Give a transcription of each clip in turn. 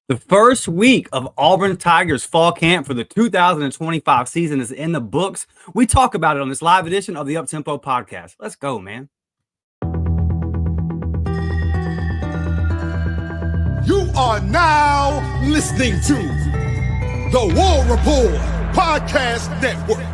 The first week of Auburn Tigers fall camp for the 2025 season is in the books. We talk about it on this live edition of the Uptempo podcast. Let's go, man. You are now listening to the War Report Podcast Network.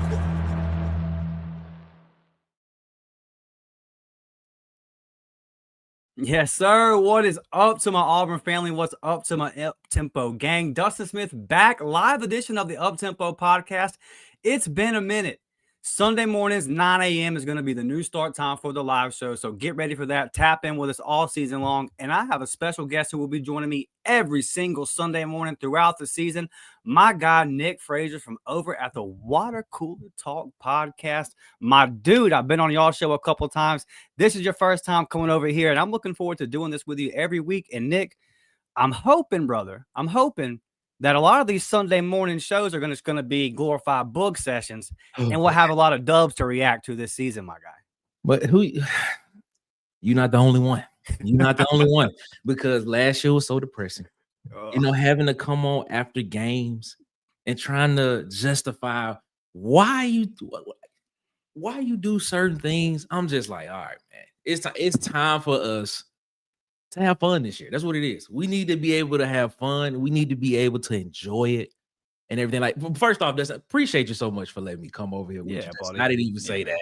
Yes, sir. What is up to my Auburn family? What's up to my Uptempo gang? Dustin Smith back, live edition of the Uptempo podcast. It's been a minute. Sunday mornings, 9 a.m. is going to be the new start time for the live show. So get ready for that. Tap in with us all season long. And I have a special guest who will be joining me every single Sunday morning throughout the season. My guy, Nick Frazier from over at the Water Cooler Talk podcast. My dude, I've been on y'all show a couple of times. This is your first time coming over here, and I'm looking forward to doing this with you every week. And Nick, I'm hoping, brother, that a lot of these Sunday morning shows are going to be glorified book sessions, and we'll have a lot of dubs to react to this season, my guy. But you're not the only one. You're not the only one, because last year was so depressing. Having to come on after games and trying to justify why you do certain things. I'm just like, all right, man, it's time for us to have fun this year. That's what it is. We need to be able to have fun. We need to be able to enjoy it and everything. Like, first off, appreciate you so much for letting me come over here. Yeah, buddy. I didn't even say that.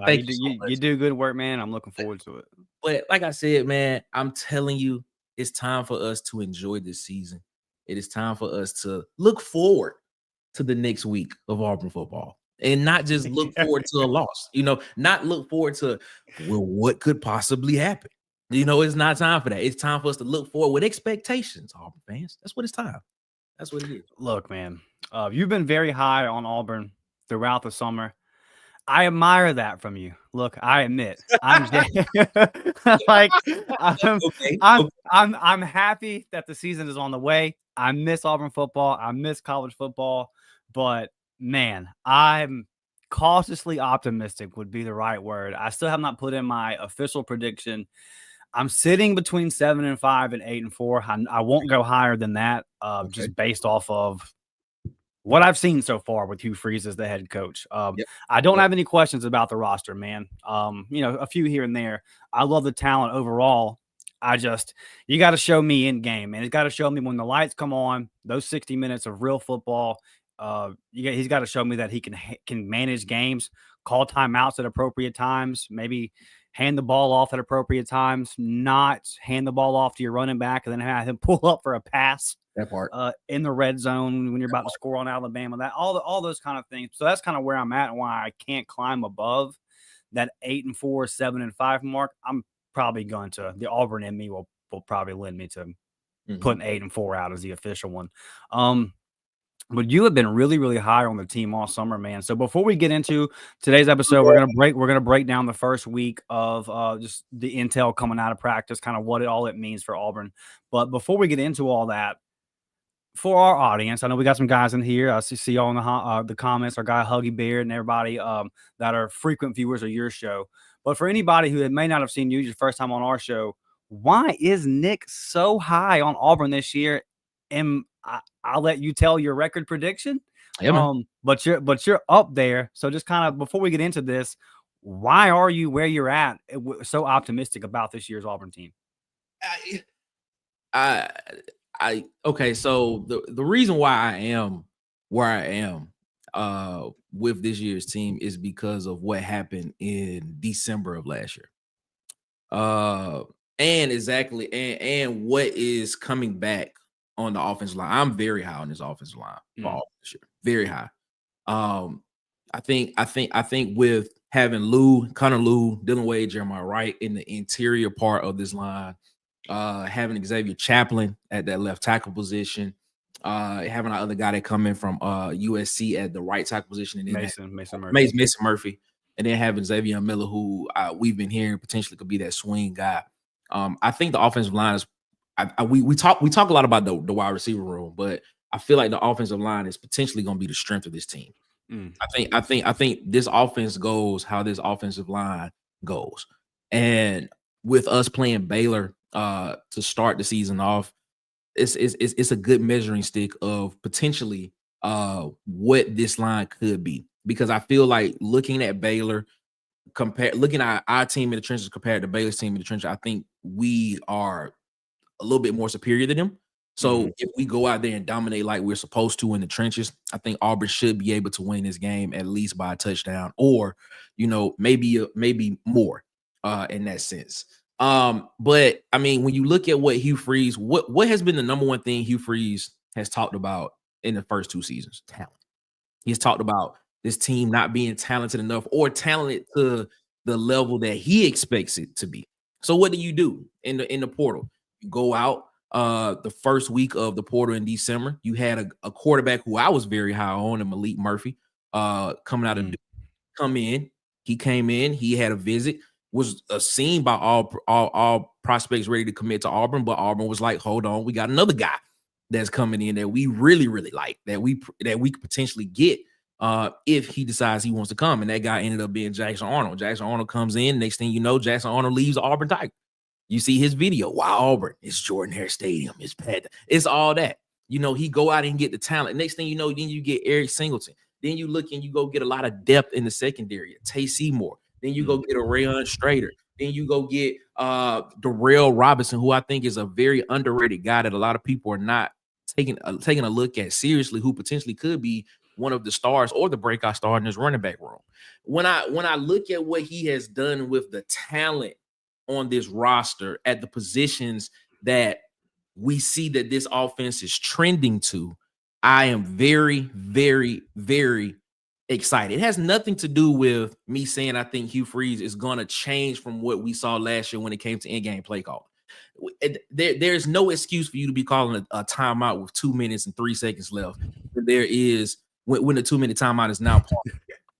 Thank you so much. You do good work, man. I'm looking forward to it. But like I said, man, I'm telling you, it's time for us to enjoy this season. It is time for us to look forward to the next week of Auburn football. And not just look forward to a loss, not look forward to, what could possibly happen. It's not time for that. It's time for us to look forward with expectations, Auburn fans. That's what it's time. That's what it is. Look, man, you've been very high on Auburn throughout the summer. I admire that from you. Look, I admit, I'm happy that the season is on the way. I miss Auburn football. I miss college football, but man, I'm cautiously optimistic would be the right word. I still have not put in my official prediction. I'm sitting between 7-5 and 8-4. I won't go higher than that, just based off of what I've seen so far with Hugh Freeze as the head coach. I don't have any questions about the roster, man. A few here and there. I love the talent overall. You got to show me in game, man. It's got to show me when the lights come on, those 60 minutes of real football. He's got to show me that he can manage games, call timeouts at appropriate times, maybe hand the ball off at appropriate times, not hand the ball off to your running back and then have him pull up for a pass. That part in the red zone when you're about to score on Alabama. That all those kind of things. So that's kind of where I'm at and why I can't climb above that 8-4, 7-5 mark. I'm probably going to the Auburn in me will probably lend me to putting 8-4 out as the official one. But you have been really, really high on the team all summer, man. So before we get into today's episode, we're gonna break down the first week of just the intel coming out of practice, kind of what it means for Auburn. But before we get into all that, for our audience, I know we got some guys in here. I see y'all in the comments. Our guy Huggy Beard and everybody that are frequent viewers of your show. But for anybody who may not have seen you your first time on our show, why is Nick so high on Auburn this year? And I'll let you tell your record prediction. Yeah, but you're up there. So just kind of before we get into this, why are you where you're at so optimistic about this year's Auburn team? Okay, so the reason why I am where I am with this year's team is because of what happened in December of last year. And what is coming back on the offensive line. I'm very high on this offensive line for Auburn this year. Very high. I think with having Connor Lew, Dylan Wade, Jeremiah Wright in the interior part of this line, having Xavier Chaplin at that left tackle position, having our other guy that come in from USC at the right tackle position, and then Mason Murphy, and then having Xavier Miller, who we've been hearing potentially could be that swing guy. I think the offensive line is. We talk a lot about the wide receiver room, but I feel like the offensive line is potentially going to be the strength of this team. I think this offense goes how this offensive line goes, and with us playing Baylor to start the season off, it's a good measuring stick of potentially what this line could be, because I feel like looking at Baylor, looking at our team in the trenches compared to Baylor's team in the trenches, I think we are a little bit more superior than them. So if we go out there and dominate like we're supposed to in the trenches, I think Auburn should be able to win this game at least by a touchdown, or maybe more in that sense. But I mean, when you look at what Hugh Freeze, what has been the number one thing Hugh Freeze has talked about in the first 2 seasons? Talent. He's talked about this team not being talented enough or talented to the level that he expects it to be. So what do you do in the portal? You go out the first week of the portal in December. You had a quarterback who I was very high on, and Malik Murphy, coming out of come in. He came in. He had a visit. Was seen by all prospects ready to commit to Auburn, but Auburn was like, "Hold on, we got another guy that's coming in that we really like, that we could potentially get if he decides he wants to come." And that guy ended up being Jackson Arnold. Jackson Arnold comes in. Next thing you know, Jackson Arnold leaves the Auburn Tigers. You see his video. Wow, Auburn. It's Jordan Hare Stadium. It's Pat. It's all that. He go out and get the talent. Next thing you know, then you get Eric Singleton. Then you look and you go get a lot of depth in the secondary. Tay Seymour. Then you go get a Rayon Strader. Then you go get Darrell Robinson, who I think is a very underrated guy that a lot of people are not taking a look at seriously, who potentially could be one of the stars or the breakout star in this running back room. When I look at what he has done with the talent on this roster at the positions that we see that this offense is trending to, I am very, very, very excited. It has nothing to do with me saying I think Hugh Freeze is going to change from what we saw last year when it came to in-game play call. There's no excuse for you to be calling a timeout with 2 minutes and 3 seconds left. There is when the 2-minute timeout is now part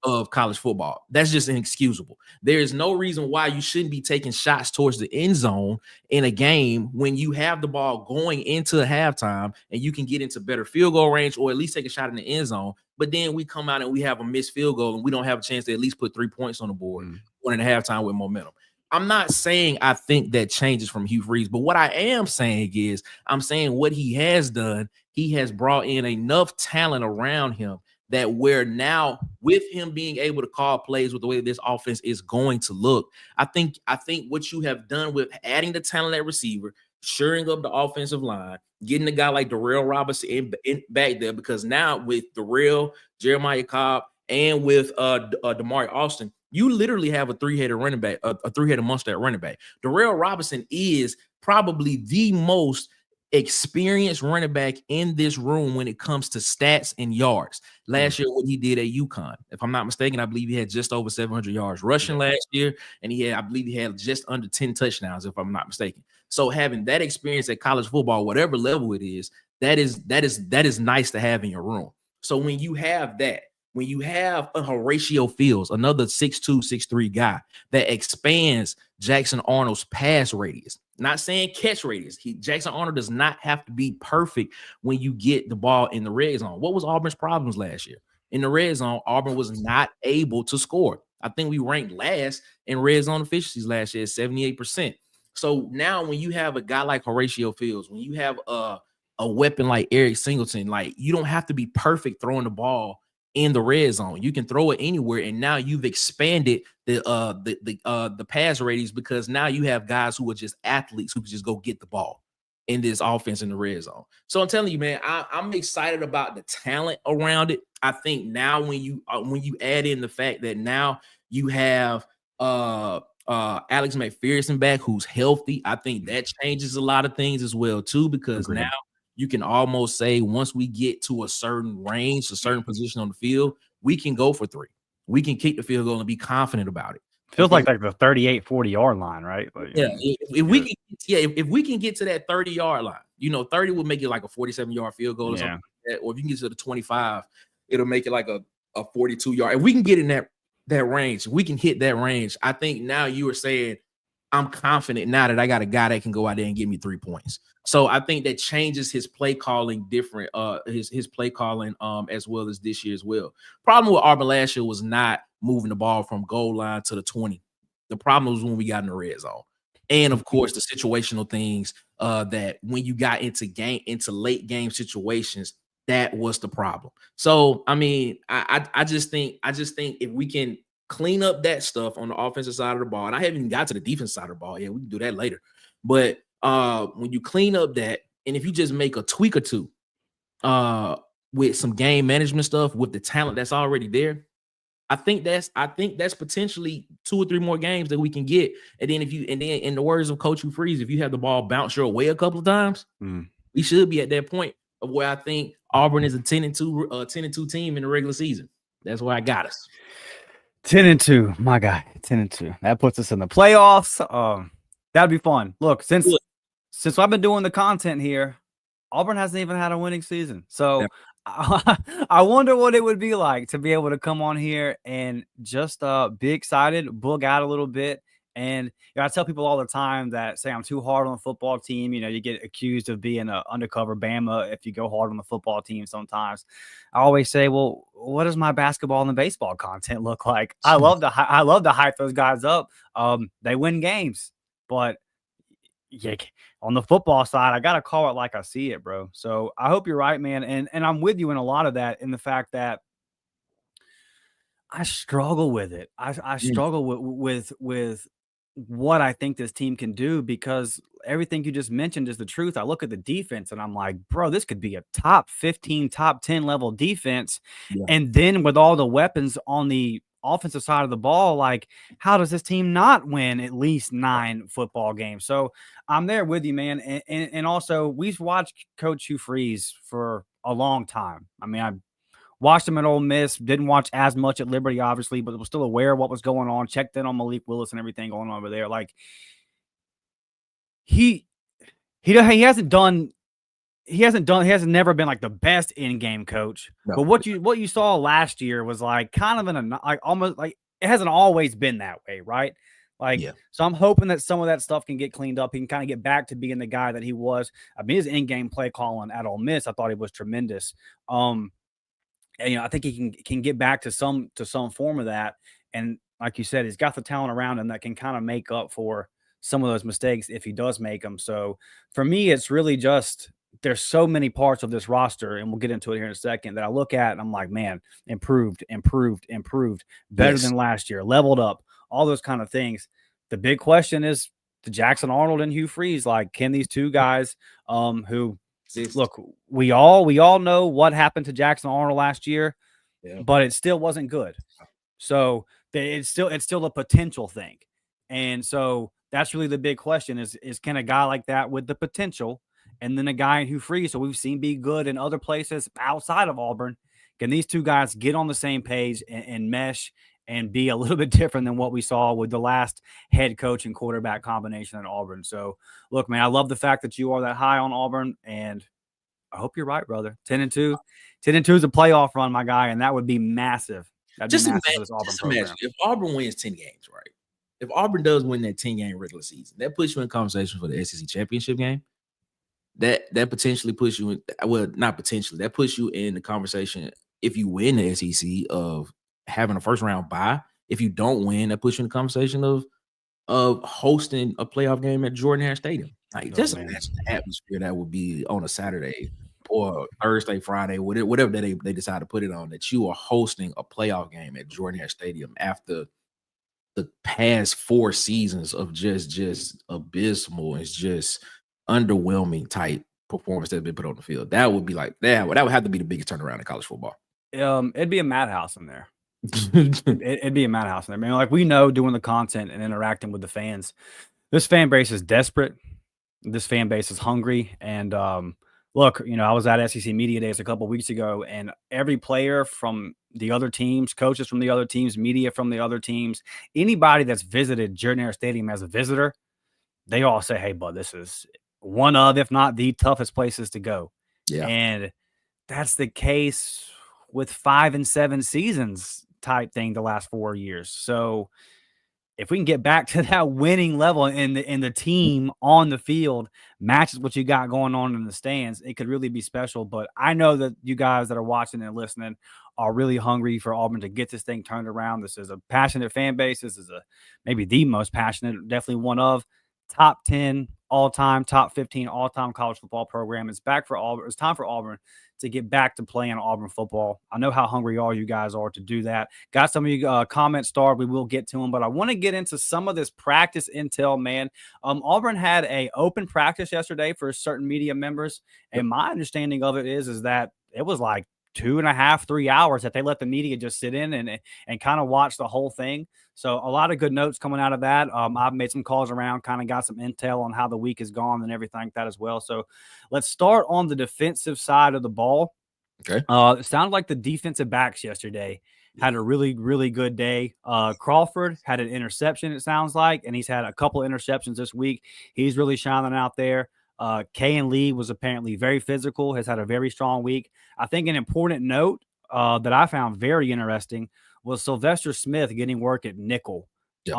of college football. That's just inexcusable. There is no reason why you shouldn't be taking shots towards the end zone in a game when you have the ball going into halftime and you can get into better field goal range, or at least take a shot in the end zone. But then we come out and we have a missed field goal and we don't have a chance to at least put 3 points on the board going into halftime with momentum. I'm not saying I think that changes from Hugh Freeze, but what I am saying is I'm saying what he has done, he has brought in enough talent around him that we're now, with him being able to call plays with the way this offense is going to look, I think what you have done with adding the talent at receiver, shoring up the offensive line, getting a guy like Darrell Robinson in back there, because now with Darrell, Jeremiah Cobb, and with Damari Austin, you literally have a three-headed running back, a three-headed monster at running back. Darrell Robinson is probably the most experienced running back in this room when it comes to stats and yards. Last year, what he did at UConn, if I'm not mistaken, I believe he had just over 700 yards rushing last year, and I believe he had just under 10 touchdowns, if I'm not mistaken. So having that experience at college football, whatever level it is, that is nice to have in your room. So when you have that, when you have a Horatio Fields, another 6'2", 6'3" guy that expands Jackson Arnold's pass radius, not saying catch radius. Jackson Arnold does not have to be perfect when you get the ball in the red zone. What was Auburn's problems last year? In the red zone, Auburn was not able to score. I think we ranked last in red zone efficiencies last year at 78%. So now when you have a guy like Horatio Fields, when you have a weapon like Eric Singleton, like, you don't have to be perfect throwing the ball in the red zone. You can throw it anywhere, and now you've expanded the pass radius, because now you have guys who are just athletes who can just go get the ball in this offense in the red zone. So I'm telling you, man, I'm excited about the talent around it. I think now when you add in the fact that now you have Alex McPherson back, who's healthy, I think that changes a lot of things as well too, because now you can almost say once we get to a certain range, a certain position on the field, we can go for 3. We can kick the field goal and be confident about it. Feels like the 38, 40-yard line, right? Like, if we can get to that 30-yard line, 30 will make it like a 47-yard field goal or something like that. Or if you can get to the 25, it'll make it like a 42-yard. And we can get in that range. We can hit that range. I think now you are saying, I'm confident now that I got a guy that can go out there and give me 3 points. So I think that changes his play calling different, his play calling as well as this year as well. Problem with Auburn last year was not moving the ball from goal line to the 20. The problem was when we got in the red zone. And of course, the situational things that when you got into late game situations, that was the problem. So I mean, I just think if we can clean up that stuff on the offensive side of the ball, and I haven't even got to the defense side of the ball. Yeah, we can do that later. But when you clean up that, and if you just make a tweak or two with some game management stuff with the talent that's already there, I think that's potentially 2 or 3 more games that we can get. And then in the words of Coach Hugh Freeze, if you have the ball bounce your way a couple of times, we should be at that point of where I think Auburn is a 10-2 team in the regular season. That's where I got us. 10-2, my guy. 10-2. That puts us in the playoffs. That'd be fun. Look, since I've been doing the content here, Auburn hasn't even had a winning season. So yeah. I wonder what it would be like to be able to come on here and just be excited, bug out a little bit. And I tell people all the time that say I'm too hard on the football team. You get accused of being an undercover Bama if you go hard on the football team sometimes. I always say, well, what does my basketball and the baseball content look like? I love to hype those guys up. They win games, but yeah, on the football side, I got to call it like I see it, bro. So I hope you're right, man. And I'm with you in a lot of that, in the fact that I struggle with it. I struggle with what I think this team can do, because everything you just mentioned is the truth. I look at the defense and I'm like, bro, this could be a top 15, top 10 level defense. Yeah. And then with all the weapons on the offensive side of the ball, like, how does this team not win at least 9 football games? So I'm there with you, man. And also, we've watched Coach Hugh Freeze for a long time. I mean, I watched him at Ole Miss, didn't watch as much at Liberty, obviously, but was still aware of what was going on, checked in on Malik Willis and everything going on over there. Like, he hasn't never been like the best in-game coach. No. But what you saw last year was like kind of almost like it hasn't always been that way, right? Like, yeah. So I'm hoping that some of that stuff can get cleaned up. He can kind of get back to being the guy that he was. I mean, his in-game play calling at Ole Miss, I thought he was tremendous. And, I think he can get back to some form of that. And like you said, he's got the talent around him that can kind of make up for some of those mistakes if he does make them. So for me, it's really just, there's so many parts of this roster, and we'll get into it here in a second, that I look at and I'm like, man, improved, better than last year, leveled up, all those kind of things. The big question is the Jackson Arnold and Hugh Freeze. Like, can these two guys who look, we all know what happened to Jackson Arnold last year, but it still wasn't good. So it's still a potential thing. And so that's really the big question is can a guy like that with the potential, and then a guy in Hugh Freeze, so we've seen be good in other places outside of Auburn, can these two guys get on the same page and mesh and be a little bit different than what we saw with the last head coach and quarterback combination at Auburn? So, look, man, I love the fact that you are that high on Auburn, and I hope you're right, brother. 10-2 is a playoff run, my guy, and that would be massive. That'd be massive for this Auburn program. Imagine if Auburn wins 10 games, right? If Auburn does win that 10-game regular season, that puts you in conversation for the SEC championship game. That potentially puts you in, well, not potentially, that puts you in the conversation if you win the SEC of having a first round bye. If you don't win, that puts you in the conversation of hosting a playoff game at Jordan-Hare Stadium. Like, just imagine the atmosphere that would be on a Saturday or Thursday, Friday, whatever they decide to put it on, that you are hosting a playoff game at Jordan-Hare Stadium after the past 4 seasons of just abysmal, it's just underwhelming type performance that's been put on the field. That would be like that would have to be the biggest turnaround in college football. It'd be a madhouse in there. It'd be a madhouse in there. I mean, like, we know, doing the content and interacting with the fans, this fan base is desperate. This fan base is hungry. And look, I was at SEC Media Days a couple weeks ago, and every player from the other teams, coaches from the other teams, media from the other teams, anybody that's visited Jordan-Hare Stadium as a visitor, they all say, hey, bud, this is one of, if not the toughest places to go. Yeah. And that's the case with 5 and 7 seasons type thing the last 4 years. So if we can get back to that winning level and the team on the field matches what you got going on in the stands, it could really be special. But I know that you guys that are watching and listening are really hungry for Auburn to get this thing turned around. This is a passionate fan base. This is maybe the most passionate, definitely one of. top 10 all-time, top 15 all-time college football program. It's back for Auburn. It's time for Auburn to get back to playing Auburn football. I know how hungry all you guys are to do that. Got some of you comments starred. We will get to them, but I want to get into some of this practice intel, man. Auburn had a open practice yesterday for certain media members, and my understanding of it is that it was like 2.5, 3 hours that they let the media just sit in and kind of watch the whole thing. So a lot of good notes coming out of that. I've made some calls around, kind of got some intel on how the week has gone and everything like that as well. So let's start on the defensive side of the ball. Okay. It sounded like the defensive backs yesterday had a really, really good day. Crawford had an interception, it sounds like, and he's had a couple of interceptions this week. He's really shining out there. Kayin Lee was apparently very physical, has had a very strong week. I think an important note that I found very interesting was Sylvester Smith getting work at nickel. Yep.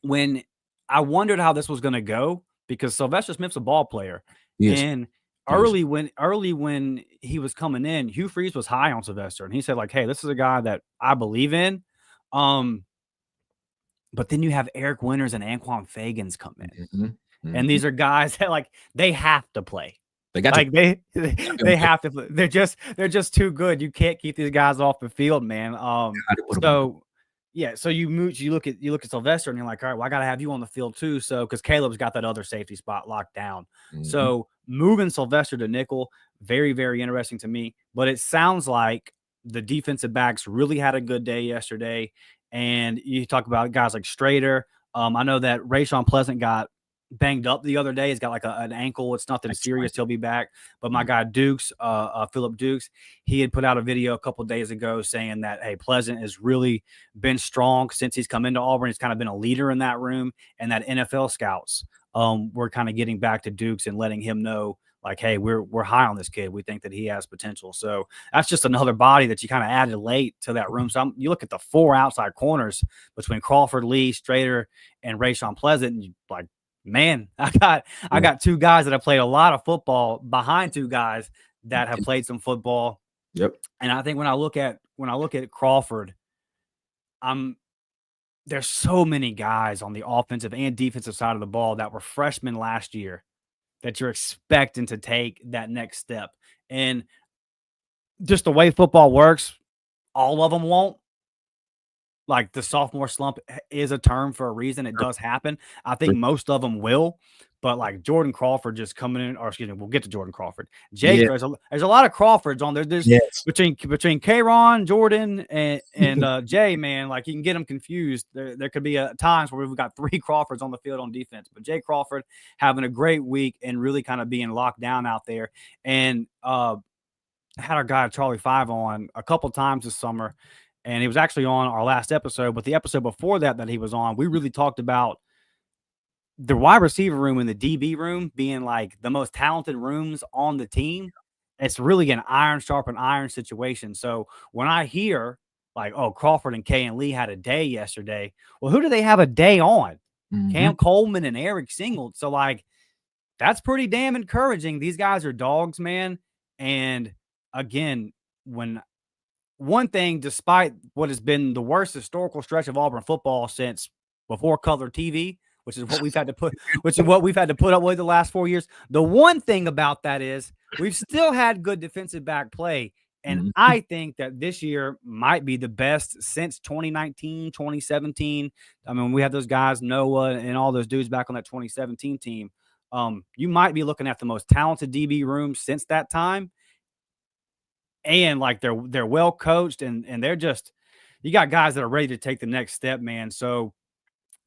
When I wondered how this was going to go, because Sylvester Smith's a ball player. Yes. And early when he was coming in, Hugh Freeze was high on Sylvester, and he said, like, hey, this is a guy that I believe in. But then you have Eric Winters and Anquan Fagans come in. Mm-hmm. And these are guys that, like, they have to play. They got like they have to play. They're just too good. You can't keep these guys off the field, man. So you look at Sylvester and you're like, all right, well, I gotta have you on the field too. So because Caleb's got that other safety spot locked down. Mm-hmm. So moving Sylvester to nickel, very, very interesting to me. But it sounds like the defensive backs really had a good day yesterday. And you talk about guys like Strader. I know that Rayshawn Pleasant got banged up the other day. He's got like an ankle. It's nothing serious. He'll be back. But my guy Dukes, Philip Dukes, he had put out a video a couple of days ago saying that, hey, Pleasant has really been strong since he's come into Auburn. He's kind of been a leader in that room, and that NFL scouts were kind of getting back to Dukes and letting him know, like, hey, we're high on this kid. We think that he has potential. So that's just another body that you kind of added late to that room. So you look at the 4 outside corners between Crawford, Lee, Strader, and Rayshawn Pleasant, and you like, man, I got 2 guys that have played a lot of football behind 2 guys that have played some football. Yep. And I think when I look at Crawford, there's so many guys on the offensive and defensive side of the ball that were freshmen last year that you're expecting to take that next step. And just the way football works, all of them won't. Like, the sophomore slump is a term for a reason. It does happen. I think most of them will, but like Jordan Crawford just coming in, or excuse me, we'll get to Jordan Crawford. Jake, there's a lot of Crawfords on there. There's between K-Ron, Jordan, and Jay, man, like you can get them confused. There could be times where we've got 3 Crawfords on the field on defense, but Jay Crawford having a great week and really kind of being locked down out there. And had our guy Charlie 5 on a couple times this summer. And he was actually on our last episode, but the episode before that he was on, we really talked about the wide receiver room and the DB room being like the most talented rooms on the team. It's really an iron sharpen iron situation. So when I hear like, oh, Crawford and Kayin Lee had a day yesterday, well, who do they have a day on? Mm-hmm. Cam Coleman and Eric Singled. So like, that's pretty damn encouraging. These guys are dogs, man. And again, one thing, despite what has been the worst historical stretch of Auburn football since before color TV, which is what we've had to put up with the last 4 years. The one thing about that is we've still had good defensive back play. And I think that this year might be the best since 2019, 2017. I mean, we had those guys, Noah and all those dudes back on that 2017 team. You might be looking at the most talented DB room since that time. And like they're well coached and they're just, you got guys that are ready to take the next step, man. So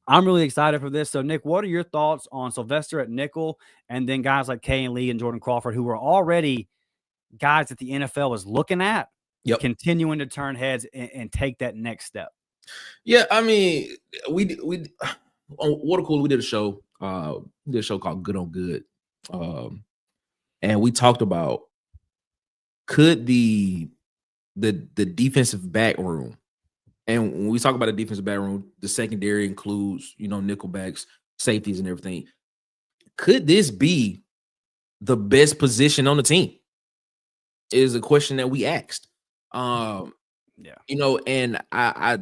I'm really excited for this. So Nick, what are your thoughts on Sylvester at nickel and then guys like Kayin Lee and Jordan Crawford, who are already guys that the NFL is looking at, continuing to turn heads and take that next step? Yeah, I mean, we on Water Cooler, we did a show called Good on Good. And we talked about, could the defensive back room, and when we talk about the defensive back room, the secondary includes, nickelbacks, safeties, and everything. Could this be the best position on the team? Is a question that we asked. And I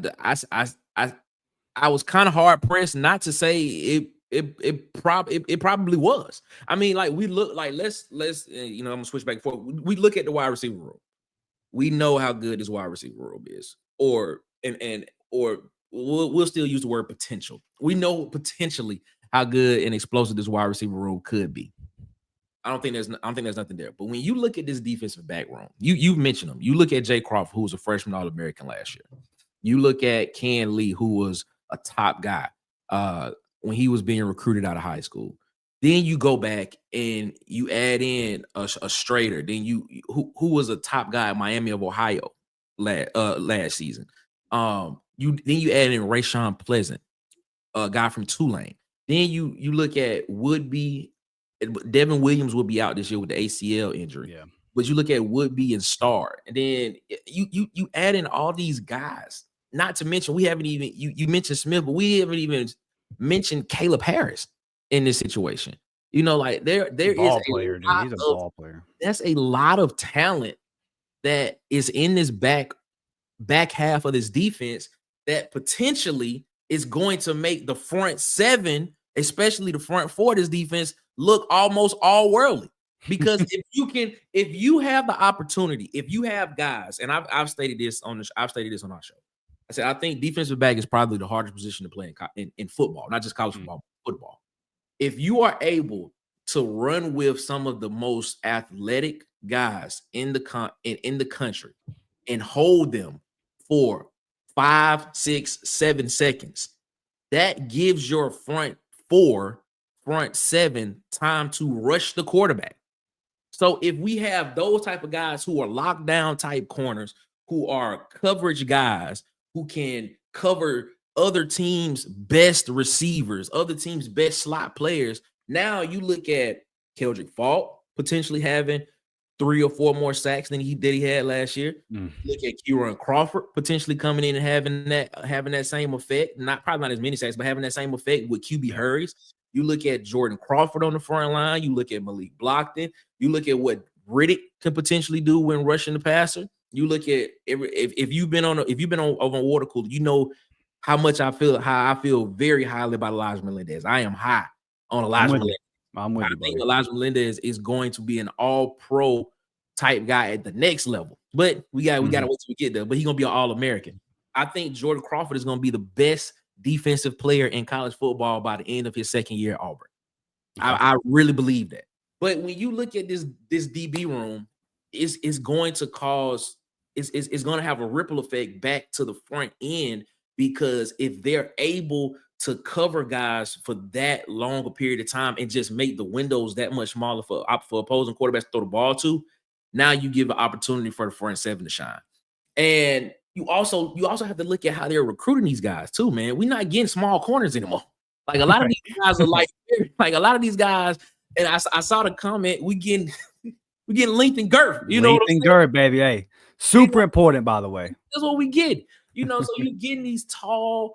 was kind of hard pressed not to say it probably was. I mean, like we look like let's I'm gonna switch back and forth. We look at the wide receiver room. We know how good this wide receiver room is, or we'll still use the word potential. We know potentially how good and explosive this wide receiver room could be. I don't think there's nothing there. But when you look at this defensive back room, you've mentioned them. You look at Jay Crawford, who was a freshman All-American last year. You look at Ken Lee, who was a top guy when he was being recruited out of high school. Then you go back and you add in a Strader. Then who was a top guy at Miami of Ohio last season. Then you add in Rayshawn Pleasant, a guy from Tulane. Then you look at Woodby. Devin Williams will be out this year with the ACL injury. Yeah. But you look at Woodby and Starr, and then you add in all these guys. Not to mention, we haven't even you mentioned Smith, but we haven't even mentioned Caleb Harris in this situation. Like there ball is player, dude. He's a ball player. That's a lot of talent that is in this back half of this defense that potentially is going to make the front seven, especially the front four of this defense, look almost all worldly. Because if you have the opportunity, if you have guys, and I've stated this on our show. I said I think defensive back is probably the hardest position to play in football, not just college football, football. If you are able to run with some of the most athletic guys in the country and hold them for 5, 6, 7 seconds, that gives your front seven time to rush the quarterback. So if we have those type of guys who are lockdown type corners, who are coverage guys, who can cover other teams' best receivers, other teams' best slot players. Now you look at Keldrick Faulk potentially having 3 or 4 more sacks than he had last year. Look at Kieran Crawford potentially coming in and having that same effect. Probably not as many sacks, but having that same effect with QB hurries. You look at Jordan Crawford on the front line. You look at Malik Blockton. You look at what Riddick can potentially do when rushing the passer. You look at if you've been on water cooler, you know how I feel very highly about Elijah Melendez. I am high on Elijah Melendez. I think Elijah Melendez is going to be an all-pro type guy at the next level. But we gotta wait till we get there. But he's gonna be an All-American. I think Jordan Crawford is gonna be the best defensive player in college football by the end of his second year at Auburn. I really believe that. But when you look at this DB room, it's going to cause it's going to have a ripple effect back to the front end, because if they're able to cover guys for that long a period of time and just make the windows that much smaller for opposing quarterbacks to throw the ball to, now you give an opportunity for the front seven to shine. And you also have to look at how they're recruiting these guys too, man. We're not getting small corners anymore. Like a lot of these guys are like a lot of these guys. And I saw the comment, we getting length and girth. Length and girth, baby. Hey, super important, by the way. That's what we get. So you're getting these tall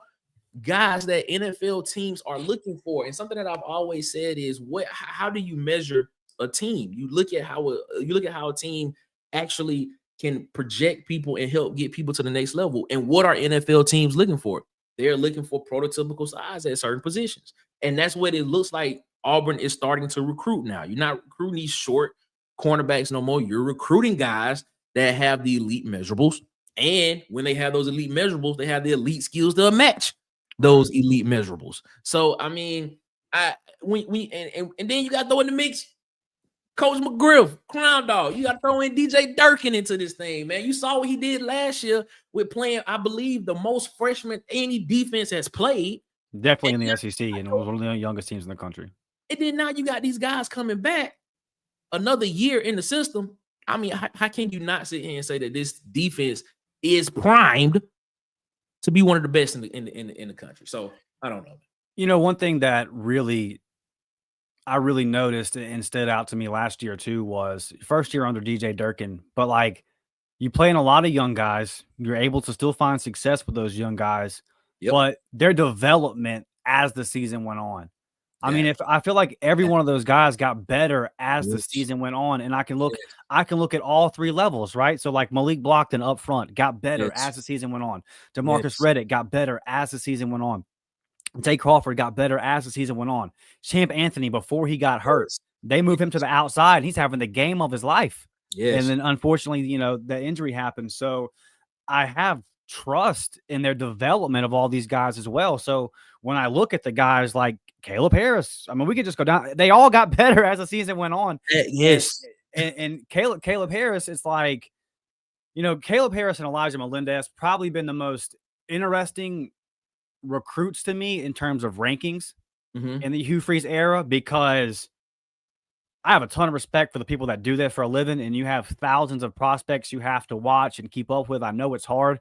guys that NFL teams are looking for. And something that I've always said is, how do you measure a team? You look at how a team actually can project people and help get people to the next level. And what are NFL teams looking for? They're looking for prototypical size at certain positions. And that's what it looks like Auburn is starting to recruit now. You're not recruiting these short cornerbacks no more. You're recruiting guys that have the elite measurables. And when they have those elite measurables, they have the elite skills to match those elite measurables. So, I mean, and then you got to throw in the mix Coach McGriff, Crown Dog. You got to throw in DJ Durkin into this thing, man. You saw what he did last year with playing, I believe, the most freshmen any defense has played. Definitely in the SEC, and it was one of the youngest teams in the country. And then now you got these guys coming back another year in the system. I mean, how can you not sit here and say that this defense is primed to be one of the best in the country? So I don't know. One thing that I really noticed and stood out to me last year too was first year under DJ Durkin, but like you playing a lot of young guys, you're able to still find success with those young guys, but their development as the season went on. I mean, I feel like every one of those guys got better as the season went on, and I can look at all three levels, right? So like Malik Blockton up front got better as the season went on. DeMarcus Reddick got better as the season went on. Jay Crawford got better as the season went on. Champ Anthony, before he got hurt, they moved him to the outside. He's having the game of his life. Yes. And then unfortunately, the injury happened. So I have trust in their development of all these guys as well. So when I look at the guys like Caleb Harris, I mean, we could just go down. They all got better as the season went on. Yes. And Caleb Harris, it's like, Caleb Harris and Elijah Melendez probably been the most interesting recruits to me in terms of rankings in the Hugh Freeze era, because I have a ton of respect for the people that do that for a living, and you have thousands of prospects you have to watch and keep up with. I know it's hard.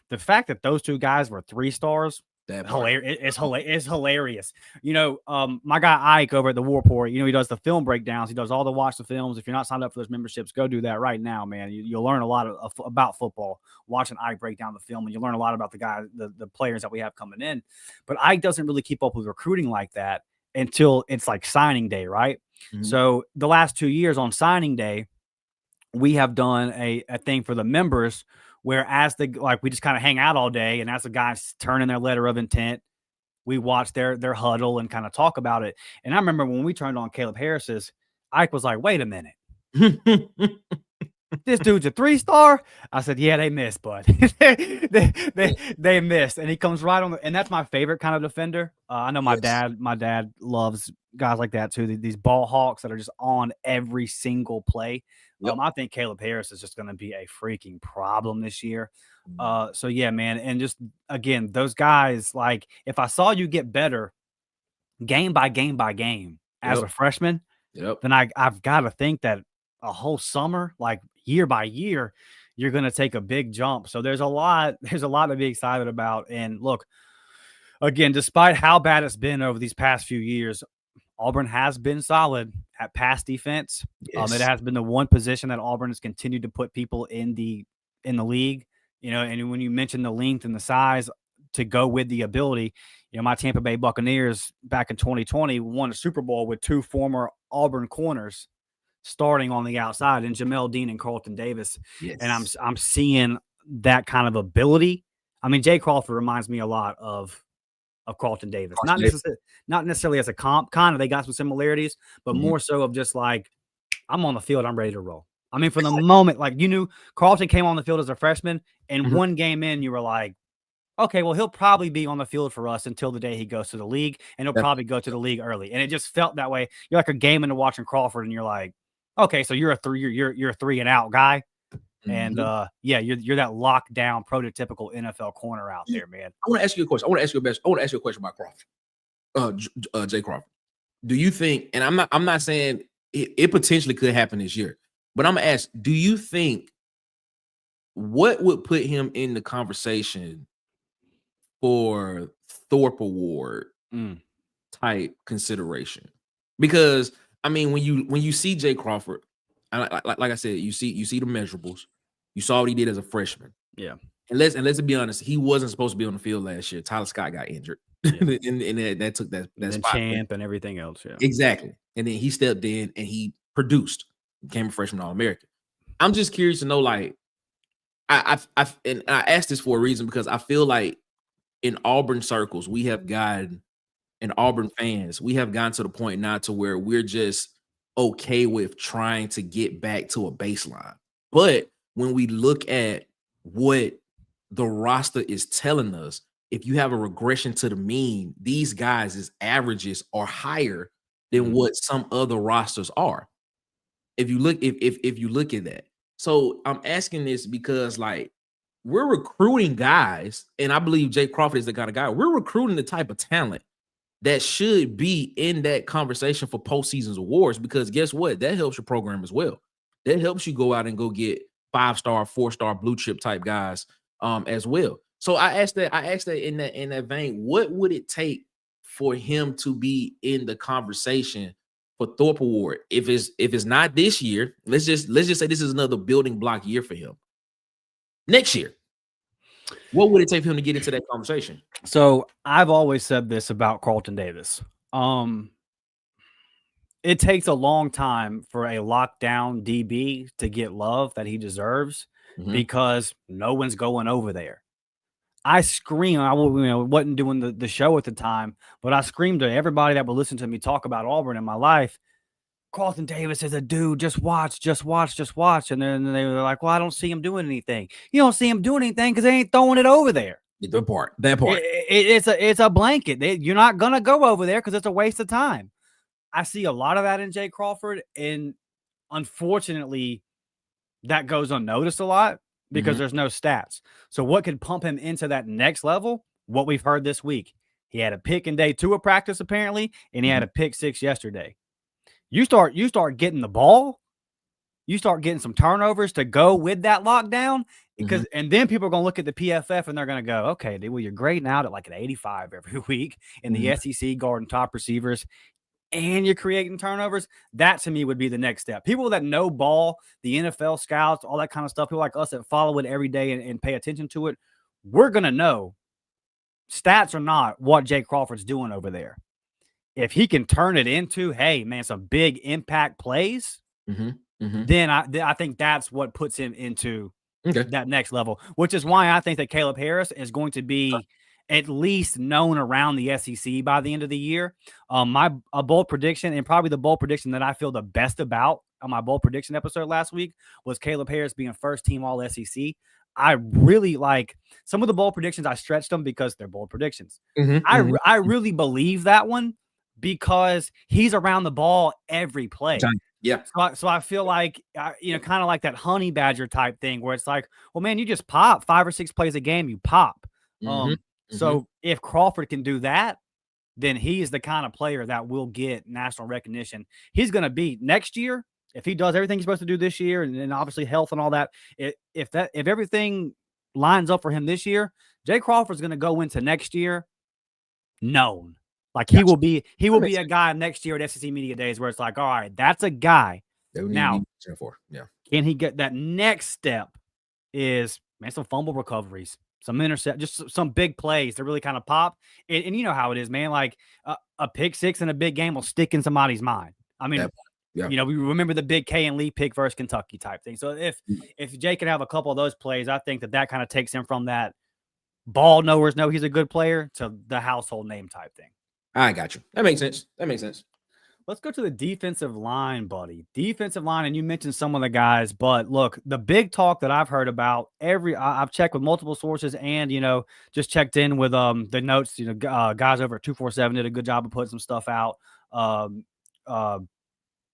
The fact that those two guys were 3 stars, it's hilarious. My guy Ike over at the War Report, he does the film breakdowns. He does all the watch the films. If you're not signed up for those memberships, go do that right now, man. You'll learn a lot about football watching Ike break down the film, and you learn a lot about the guys, the players that we have coming in. But Ike doesn't really keep up with recruiting like that until it's like signing day, right? So the last 2 years on signing day, we have done a thing for the members where we just kind of hang out all day, and as the guys turn in their letter of intent, we watch their huddle and kind of talk about it. And I remember when we turned on Caleb Harris's, Ike was like, wait a minute. This dude's a 3-star. I said, yeah, they missed, bud. they missed. And he comes right on and that's my favorite kind of defender. I know my dad loves guys like that too. These ball hawks that are just on every single play. Yep. I think Caleb Harris is just going to be a freaking problem this year. So yeah, man. And just again, those guys, like if I saw you get better game by game by game as a freshman, then I've got to think that a whole summer, like year by year, you're going to take a big jump. So there's a lot to be excited about. And look, again, despite how bad it's been over these past few years, Auburn has been solid at pass defense. Yes. It has been the one position that Auburn has continued to put people in the league, and when you mention the length and the size to go with the ability, my Tampa Bay Buccaneers back in 2020 won a Super Bowl with 2 former Auburn corners starting on the outside, and Jamel Dean and Carlton Davis. Yes. And I'm seeing that kind of ability. I mean, Jay Crawford reminds me a lot of Carlton Davis. Not necessarily as a comp, kind of they got some similarities, but more so of just like, I'm on the field, I'm ready to roll. I mean, from the moment, like, you knew Carlton came on the field as a freshman, and one game in, you were like, okay, well, he'll probably be on the field for us until the day he goes to the league, and he'll probably go to the league early. And it just felt that way. You're like a game into watching Crawford, and you're like, okay, so you're a 3 and out guy. And you're that lockdown prototypical NFL corner out there, man. I want to ask you a question. I want to ask you a question about Crawford. Jay Crawford. Do you think, and I'm not saying it potentially could happen this year, but I'm gonna ask, do you think what would put him in the conversation for Thorpe Award type consideration? Because I mean, when you see Jay Crawford, like I said, you see the measurables. You saw what he did as a freshman. Yeah. And let's be honest, he wasn't supposed to be on the field last year. Tyler Scott got injured, and that took that spot. Champ and everything else. Yeah. Exactly. And then he stepped in and he produced, became a freshman All-American. I'm just curious to know, like, I asked this for a reason, because I feel like in Auburn circles, we have gotten, and Auburn fans, we have gotten to the point now to where we're just okay with trying to get back to a baseline. But when we look at what the roster is telling us, if you have a regression to the mean, these guys' averages are higher than what some other rosters are. If you look at that. So I'm asking this because, like, we're recruiting guys, and I believe Jay Crawford is the kind of guy. We're recruiting the type of talent that should be in that conversation for postseason awards, because guess what? That helps your program as well. That helps you go out and go get 5-star, 4-star blue chip type guys as well. So I asked that in that vein, what would it take for him to be in the conversation for Thorpe Award? If it's not this year, let's just say this is another building block year for him. Next year, what would it take for him to get into that conversation? So I've always said this about Carlton Davis. It takes a long time for a lockdown DB to get love that he deserves, because no one's going over there. I screamed. I wasn't doing the show at the time, but I screamed to everybody that would listen to me talk about Auburn in my life. Carlton Davis is a dude. Just watch, just watch, just watch. And then they were like, "Well, I don't see him doing anything." You don't see him doing anything because they ain't throwing it over there. That part. It's a blanket. You're not gonna go over there because it's a waste of time. I see a lot of that in Jay Crawford, and unfortunately, that goes unnoticed a lot because there's no stats. So what could pump him into that next level? What we've heard this week. He had a pick in day 2 of practice, apparently, and he had a pick 6 yesterday. You start getting the ball, you start getting some turnovers to go with that lockdown, because and then people are going to look at the PFF and they're going to go, okay, well, you're grading out at like an 85 every week in the SEC, guarding top receivers, and you're creating turnovers. That to me would be the next step. People that know ball, the NFL scouts, all that kind of stuff, people like us that follow it every day and pay attention to it, we're going to know, stats or not, what Jay Crawford's doing over there. If he can turn it into, hey, man, some big impact plays, then I think that's what puts him into that next level, which is why I think that Caleb Harris is going to be at least known around the SEC by the end of the year. My bold prediction, and probably the bold prediction that I feel the best about on my bold prediction episode last week, was Caleb Harris being first team all SEC. I really like some of the bold predictions. I stretched them because they're bold predictions. I really believe that one because he's around the ball every play. Yeah. So I feel like, kind of like that honey badger type thing where it's like, well, man, you just pop 5 or 6 plays a game, you pop. So if Crawford can do that, then he is the kind of player that will get national recognition. He's going to be next year, if he does everything he's supposed to do this year, and obviously health and all that. If everything lines up for him this year, Jay Crawford's going to go into next year known. Like he will be a guy next year at SEC Media Days where it's like, all right, that's a guy. Now, can he get that next step? Is, man, some fumble recoveries, some intercept, just some big plays to really kind of pop. And you know how it is, man. Like a pick 6 in a big game will stick in somebody's mind. I mean, we remember the big K and Lee pick versus Kentucky type thing. So if Jay can have a couple of those plays, I think that kind of takes him from that ball knowers know he's a good player to the household name type thing. I got you. That makes sense. Let's go to the defensive line, buddy. Defensive line, and you mentioned some of the guys, but look, the big talk that I've heard about I've checked with multiple sources and, just checked in with the notes, guys over at 247 did a good job of putting some stuff out. God,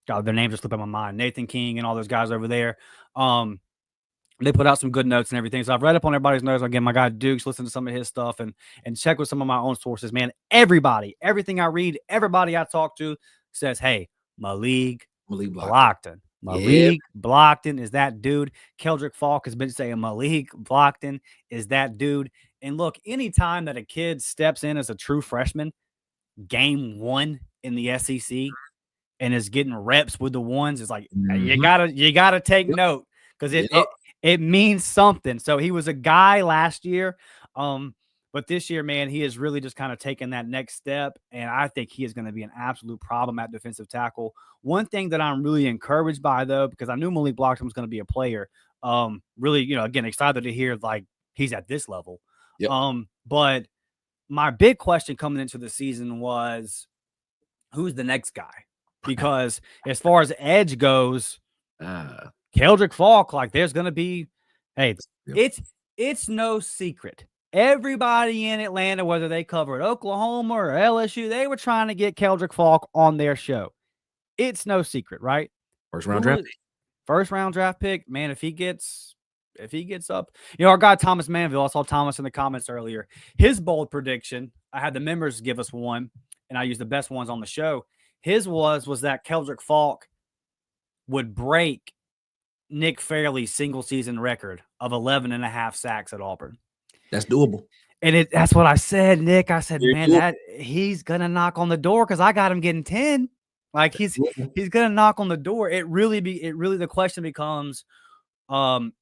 their names just slipping my mind. Nathan King and all those guys over there. They put out some good notes and everything. So I've read up on everybody's notes. Again, my guy Dukes, listen to some of his stuff and check with some of my own sources, man. Everything I read, everybody I talk to says, hey, Malik Blockton. Malik Blockton is that dude. Keldrick Falk has been saying Malik Blockton is that dude. And look, anytime that a kid steps in as a true freshman, game 1 in the SEC, and is getting reps with the ones, it's like, you gotta take note because it means something. So he was a guy last year. But this year, man, he is really just kind of taking that next step. And I think he is going to be an absolute problem at defensive tackle. One thing that I'm really encouraged by, though, because I knew Malik Blockton was going to be a player, really, again, excited to hear like he's at this level. But my big question coming into the season was, who's the next guy? Because as far as edge goes, Keldrick Falk, like there's going to be, hey, it's no secret. Everybody in Atlanta, whether they covered Oklahoma or LSU, they were trying to get Keldrick Falk on their show. It's no secret, right? First round draft pick, man. If he gets up, our guy Thomas Manville, I saw Thomas in the comments earlier. His bold prediction, I had the members give us one, and I used the best ones on the show. His was that Keldrick Falk would break Nick Fairley's single season record of 11.5 sacks at Auburn. That's doable. And that's what I said, Nick. I said, man, that he's gonna knock on the door because I got him getting 10. Like he's gonna knock on the door. It really the question becomes,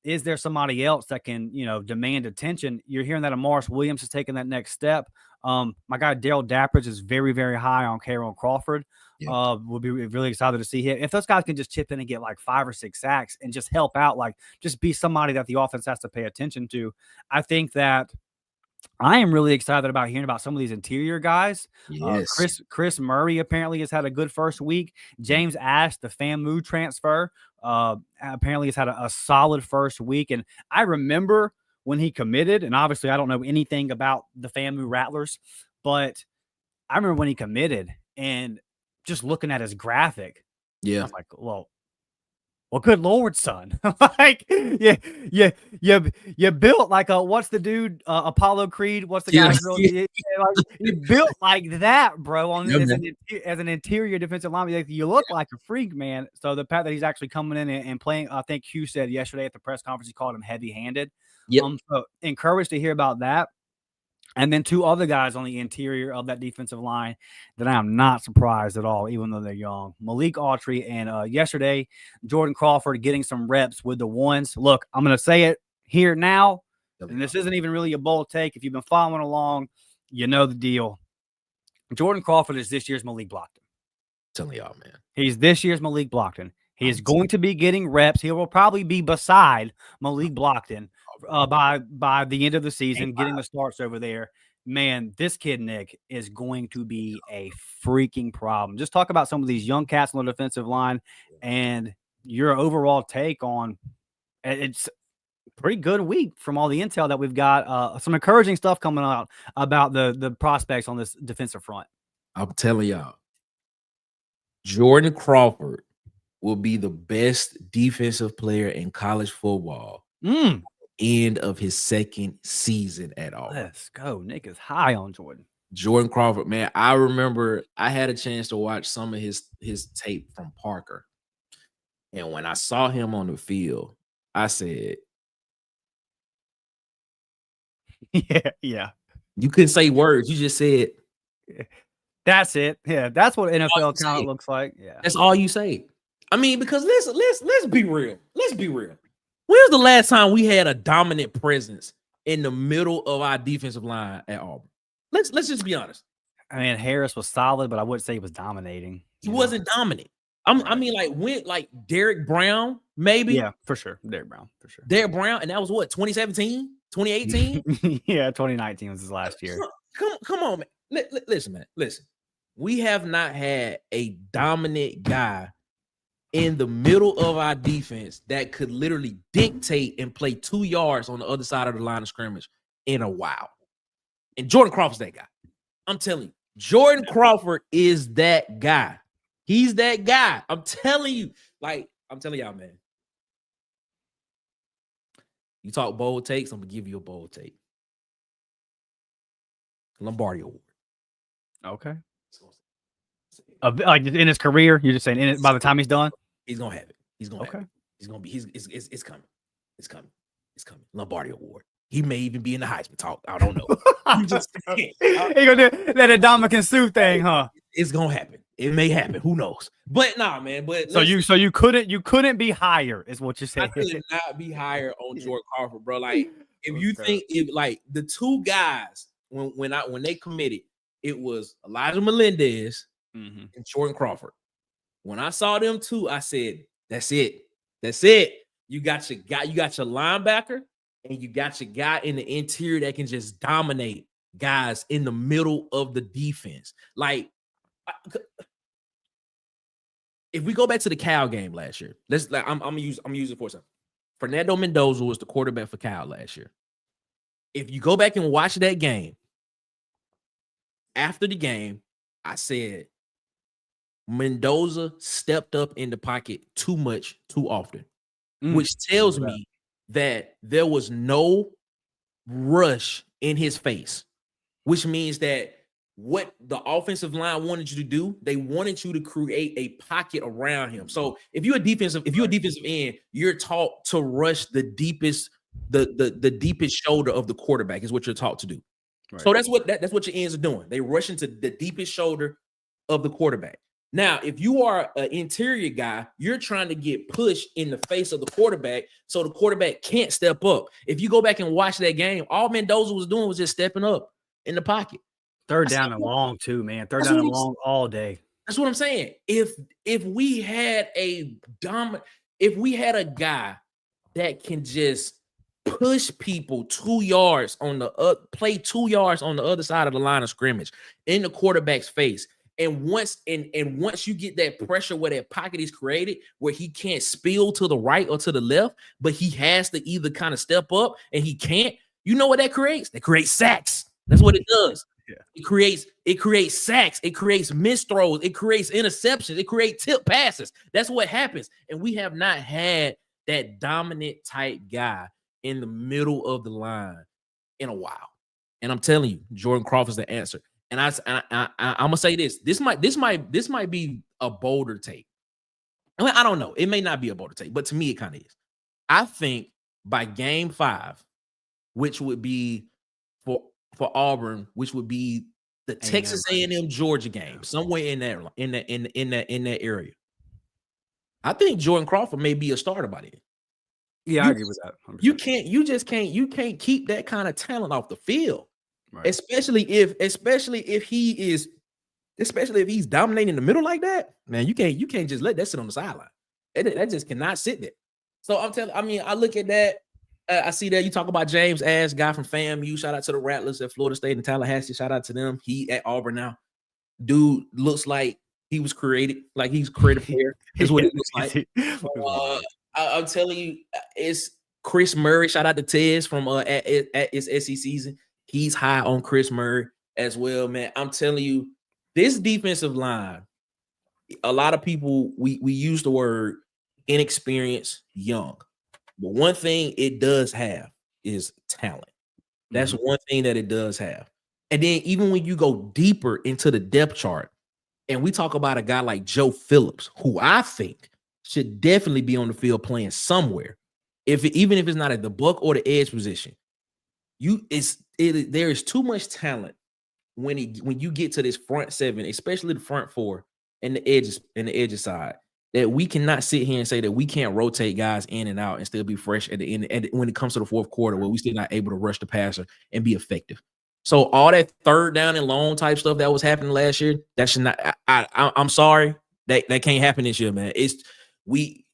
is there somebody else that can, demand attention? You're hearing that Amaris Williams is taking that next step. My guy Daryl Dappridge is very, very high on Caron Crawford. We'll be really excited to see him. If those guys can just chip in and get like 5 or 6 sacks and just help out, like just be somebody that the offense has to pay attention to, I think that I am really excited about hearing about some of these interior guys. Yes. Chris Murray apparently has had a good first week. James Ash, the FAMU transfer, apparently has had a solid first week. And I remember when he committed, and obviously I don't know anything about the FAMU Rattlers, but I remember when he committed and just looking at his graphic, I Yeah. was like, well, good Lord, son. Like, you built like what's the dude, Apollo Creed? What's the guy's real? Yeah. Like, you built like that, bro, Yeah, as an interior defensive lineman. Like, you look like a freak, man. So the fact that he's actually coming in and playing, I think Hugh said yesterday at the press conference, he called him heavy-handed. Yep. So encouraged to hear about that. And then two other guys on the interior of that defensive line that I am not surprised at all, even though they're young. Malik Autry and yesterday, Jordan Crawford getting some reps with the ones. Look, I'm going to say it here now, and this isn't even really a bold take. If you've been following along, you know the deal. Jordan Crawford is this year's Malik Blockton. Telling y'all, man. He's this year's Malik Blockton. He is going to be getting reps. He will probably be beside Malik Blockton by the end of the season, getting the starts over there. Man, this kid, Nick, is going to be a freaking problem. Just talk about some of these young cats on the defensive line and your overall take on it's a pretty good week from all the intel that we've got. Some encouraging stuff coming out about the prospects on this defensive front. I'm telling y'all, Jordan Crawford will be the best defensive player in college football. End of his second season at Auburn. Let's go. Nick is high on Jordan. Jordan Crawford, man. I remember I had a chance to watch some of his tape from Parker. And when I saw him on the field, I said, Yeah. You couldn't say words. You just said, that's it. Yeah, that's what NFL kind of looks like. Yeah. That's all you say. I mean, because let's be real. Let's be real. When's the last time we had a dominant presence in the middle of our defensive line at Auburn? Let's just be honest. I mean, Harris was solid, but I wouldn't say he was dominating. He wasn't dominant. I mean, like Derek Brown, maybe. Yeah, for sure. Derek Brown, for sure. Derek Brown, and that was what, 2017, 2018? Yeah, 2019 was his last year. Come on, man. Listen, man. Listen. We have not had a dominant guy in the middle of our defense that could literally dictate and play 2 yards on the other side of the line of scrimmage in a while. And Jordan Crawford's that guy. I'm telling you, Jordan Crawford is that guy. He's that guy. I'm telling you. Like, I'm telling y'all, man. You talk bold takes, I'm going to give you a bold take. Lombardi Award. Okay. Like in his career, you're just saying by the time he's done? He's gonna have it. He's gonna have it. He's gonna be. It's coming. It's coming. It's coming. Lombardi Award. He may even be in the Heisman talk. I don't know. He gonna do that Dominican Sue thing, huh? It's gonna happen. It may happen. Who knows? But nah, man. But so you couldn't be higher, is what you're saying. I could not be higher on Jordan Crawford, bro. Like if you think like the two guys when they committed, it was Elijah Melendez and Jordan Crawford. When I saw them two, I said, that's it. That's it. You got your guy, you got your linebacker, and you got your guy in the interior that can just dominate guys in the middle of the defense. Like, if we go back to the Cal game last year, I'm gonna use it for something. Fernando Mendoza was the quarterback for Cal last year. If you go back and watch that game, after the game, I said Mendoza stepped up in the pocket too much, too often, which tells me that there was no rush in his face, which means that what the offensive line wanted you to do, they wanted you to create a pocket around him. So if you're a defensive end, you're taught to rush the deepest shoulder of the quarterback is what you're taught to do. Right. So that's what your ends are doing. They rush into the deepest shoulder of the quarterback. Now, if you are an interior guy, you're trying to get pushed in the face of the quarterback so the quarterback can't step up. If you go back and watch that game, all Mendoza was doing was just stepping up in the pocket. Third down and long too, man. Third down and long all day. That's what I'm saying. If we had a guy that can just push people 2 yards on the play 2 yards on the other side of the line of scrimmage in the quarterback's face. And once you get that pressure where that pocket is created, where he can't spill to the right or to the left, but he has to either kind of step up and he can't, you know what that creates? That creates sacks. That's what it does. Yeah. It creates sacks, it creates missed throws, it creates interceptions, it creates tip passes. That's what happens. And we have not had that dominant type guy in the middle of the line in a while. And I'm telling you, Jordan Crawford's the answer. And I'm gonna say this. This might be a bolder take. I mean, I don't know. It may not be a bolder take, but to me, it kind of is. I think by game 5, which would be for Auburn, which would be the Texas A&M Georgia game, somewhere in that area. I think Jordan Crawford may be a starter by then. Yeah, I agree with that. 100%. You can't keep that kind of talent off the field. Right. Especially if he's dominating the middle like that, man. You can't just let that sit on the sideline. That just cannot sit there. So I look at that. I see that you talk about James Ash, guy from FAMU. Shout out to the Rattlers at Florida State and Tallahassee. Shout out to them. He at Auburn now. Dude looks like he was created, like he's a creative player. Is what it looks like. I'm telling you, it's Chris Murray. Shout out to Tez from at his SEC season. He's high on Chris Murray as well, man. I'm telling you, this defensive line, a lot of people, we use the word inexperienced, young. But one thing it does have is talent. That's one thing that it does have. And then even when you go deeper into the depth chart, and we talk about a guy like Joe Phillips, who I think should definitely be on the field playing somewhere, even if it's not at the buck or the edge position. There is too much talent when you get to this front 7, especially the front 4 and the edges side, that we cannot sit here and say that we can't rotate guys in and out and still be fresh at the end. And when it comes to the fourth quarter, where we still not able to rush the passer and be effective. So all that third down and long type stuff that was happening last year, that should not. I'm sorry, that can't happen this year, man.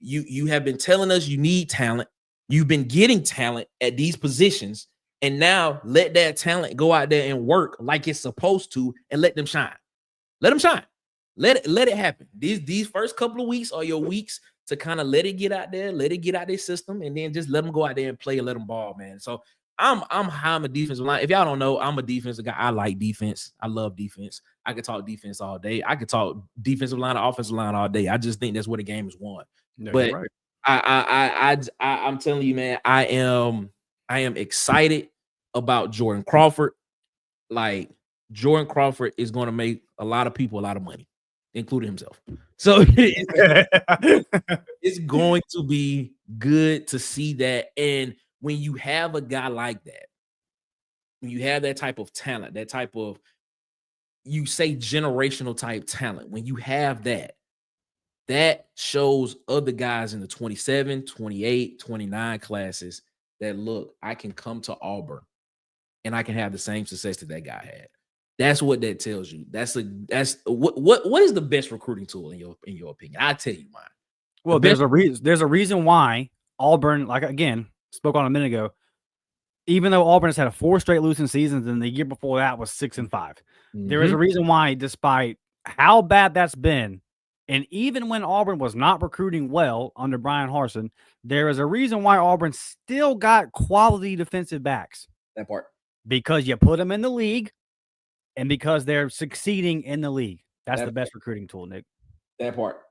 You have been telling us you need talent. You've been getting talent at these positions, and now let that talent go out there and work like it's supposed to, and let them shine. Let them shine. Let it happen. These first couple of weeks are your weeks to kind of let it get out there, let it get out their system, and then just let them go out there and play and let them ball, man. So I'm high on the defensive line. If y'all don't know, I'm a defensive guy. I like defense. I love defense. I could talk defense all day. I could talk defensive line or offensive line all day. I just think that's where the game is won. No, but right. I'm telling you, man, I am excited about Jordan Crawford. Like, Jordan Crawford is going to make a lot of people a lot of money, including himself. So it's going to be good to see that. And when you have a guy like that, when you have that type of talent, that type of, you say generational type talent, when you have that shows other guys in the 27, 28, 29 classes that, look, I can come to Auburn and I can have the same success that guy had. That's what that tells you. That's what is the best recruiting tool in your opinion? I'll tell you mine. Well, there's a reason why Auburn, like, again, spoke on a minute ago, even though Auburn has had 4 straight losing seasons and the year before that was 6-5. There is a reason why, despite how bad that's been, and even when Auburn was not recruiting well under Brian Harsin, there is a reason why Auburn still got quality defensive backs. That part. Because you put them in the league and because they're succeeding in the league. That's the best recruiting tool, Nick. That part.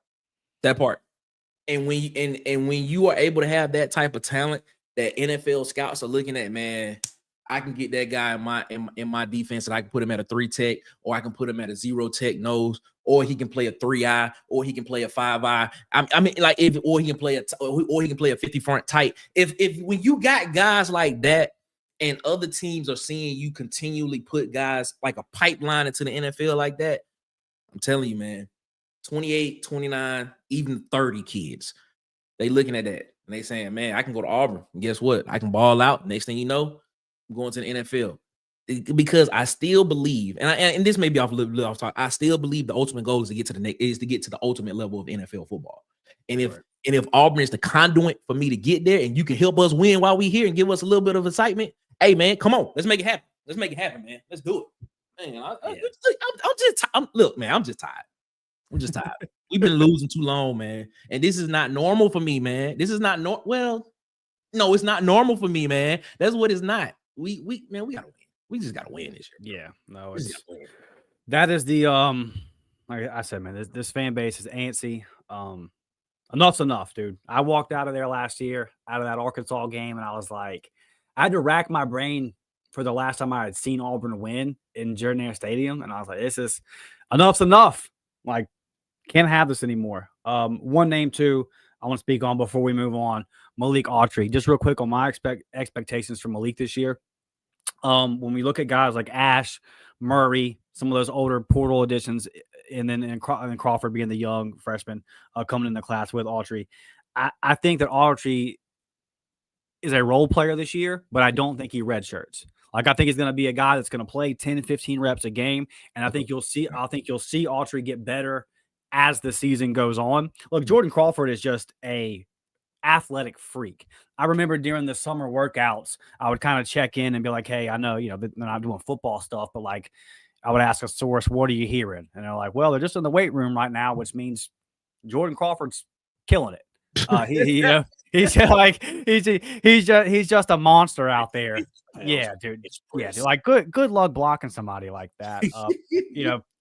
And when you are able to have that type of talent that NFL scouts are looking at, man, I can get that guy in my defense and I can put him at a 3 tech, or I can put him at a 0 tech nose, or he can play a 3-eye, or he can play a 5-eye. Or he can play a 50 front tight. If when you got guys like that and other teams are seeing you continually put guys like a pipeline into the NFL like that, I'm telling you, man, 28, 29, even 30 kids, they looking at that and they saying, man, I can go to Auburn. And guess what? I can ball out. Next thing you know, I'm going to the NFL. Because I still believe, and this may be off a little off talk, I still believe the ultimate goal is to get to the ultimate level of NFL football. And if And if Auburn is the conduit for me to get there, and you can help us win while we here and give us a little bit of excitement, hey man, come on, let's make it happen. Let's make it happen, man. Let's do it. Man, I'm just tired. I'm just tired. We've been losing too long, man. And this is not normal for me, man. This is not no, it's not normal for me, man. That's what it's not. We gotta win. We just gotta win this year. Yeah, no, that is the like I said, man, this fan base is antsy. Enough's enough, dude. I walked out of there last year, out of that Arkansas game, and I was like, I had to rack my brain for the last time I had seen Auburn win in Jordan Stadium, and I was like, enough's enough. Like, can't have this anymore. One name too I want to speak on before we move on, Malik Autry. Just real quick on my expectations for Malik this year. When we look at guys like Ash, Murray, some of those older portal additions, and then Crawford being the young freshman coming in the class with Autry, I think that Autry is a role player this year, but I don't think he redshirts. Like, I think he's going to be a guy that's going to play 10, 15 reps a game, and I think you'll see Autry get better as the season goes on. Look, Jordan Crawford is just a athletic freak. I remember during the summer workouts, I would kind of check in and be like, hey, I know, they're not doing football stuff, but like I would ask a source, what are you hearing? And they're like, well, they're just in the weight room right now, which means Jordan Crawford's killing it. He's just a monster out there. Yeah, dude. Yeah, dude. Like good luck blocking somebody like that.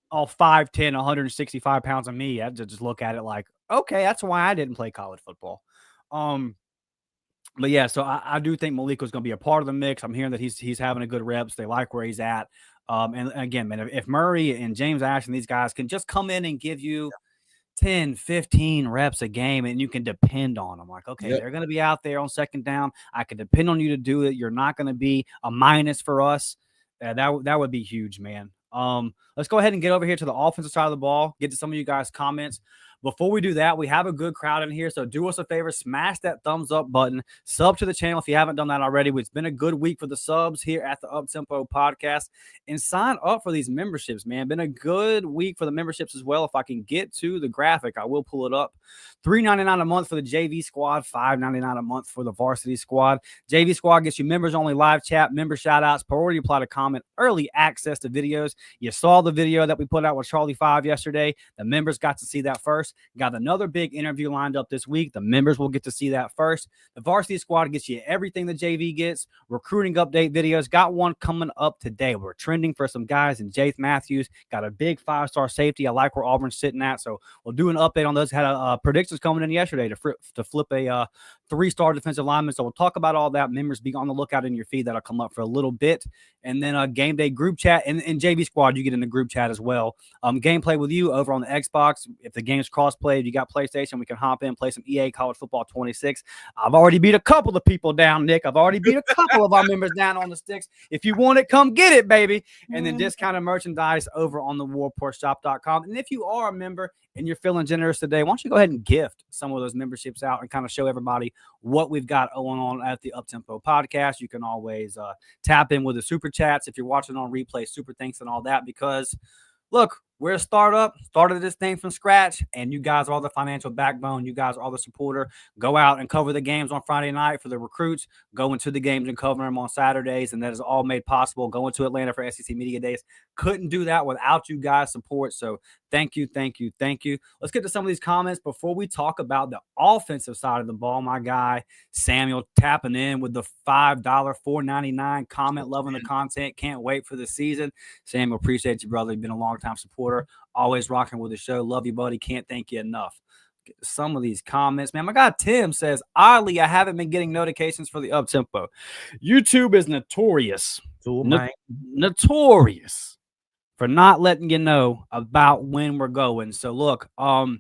All 5'10", 165 pounds of me. I had to just look at it like, okay, that's why I didn't play college football. But yeah, so I do think Malik was going to be a part of the mix. I'm hearing that he's having a good reps. They like where he's at. And again, man, if Murray and James Ash and these guys can just come in and give you 10, 15 reps a game, and you can depend on them. Like, okay, they're going to be out there on second down. I can depend on you to do it. You're not going to be a minus for us. That would be huge, man. Let's go ahead and get over here to the offensive side of the ball, get to some of you guys' comments. Before we do that, we have a good crowd in here, so do us a favor, smash that thumbs up button, sub to the channel if you haven't done that already. It's been a good week for the subs here at the Uptempo Podcast, and sign up for these memberships, man. Been a good week for the memberships as well. If I can get to the graphic, I will pull it up. $3.99 a month for the JV squad, $5.99 a month for the varsity squad. JV squad gets you members-only live chat, member shout-outs, priority apply to comment, early access to videos. You saw the video that we put out with Charlie 5 yesterday. The members got to see that first. Got another big interview lined up this week. The members will get to see that first. The varsity squad gets you everything the JV gets. Recruiting update videos. Got one coming up today. We're trending for some guys in Jaith Matthews. Got a big 5-star safety. I like where Auburn's sitting at. So we'll do an update on those. Had a predictions coming in yesterday to flip a 3-star defensive lineman. So we'll talk about all that. Members, be on the lookout in your feed. That'll come up for a little bit. And then a game day group chat. And JV squad, you get in the group chat as well. Gameplay with you over on the Xbox. If the game's cross-play, if you got PlayStation, we can hop in, play some EA College Football 26. I've already beat a couple of people down, Nick. I've already beat a couple of our members down on the sticks. If you want it, come get it, baby. And then discounted merchandise over on the warportshop.com. And if you are a member and you're feeling generous today, why don't you go ahead and gift some of those memberships out and kind of show everybody what we've got going on at the Uptempo Podcast. You can always tap in with the super chats if you're watching on replay, super thanks and all that, because look, we're a startup, started this thing from scratch, and you guys are the financial backbone. You guys are the supporter. Go out and cover the games on Friday night for the recruits. Go into the games and cover them on Saturdays, and that is all made possible. Going to Atlanta for SEC Media Days. Couldn't do that without you guys' support, so thank you, thank you, thank you. Let's get to some of these comments before we talk about the offensive side of the ball. My guy, Samuel, tapping in with the $5, $4.99 comment, loving the content. Can't wait for the season. Samuel, appreciate you, brother. You've been a long-time supporter. Always rocking with the show. Love you, buddy. Can't thank you enough. Get some of these comments, man. My guy Tim says, oddly, I haven't been getting notifications for the Uptempo. YouTube is notorious. Notorious for not letting you know about when we're going. So look, I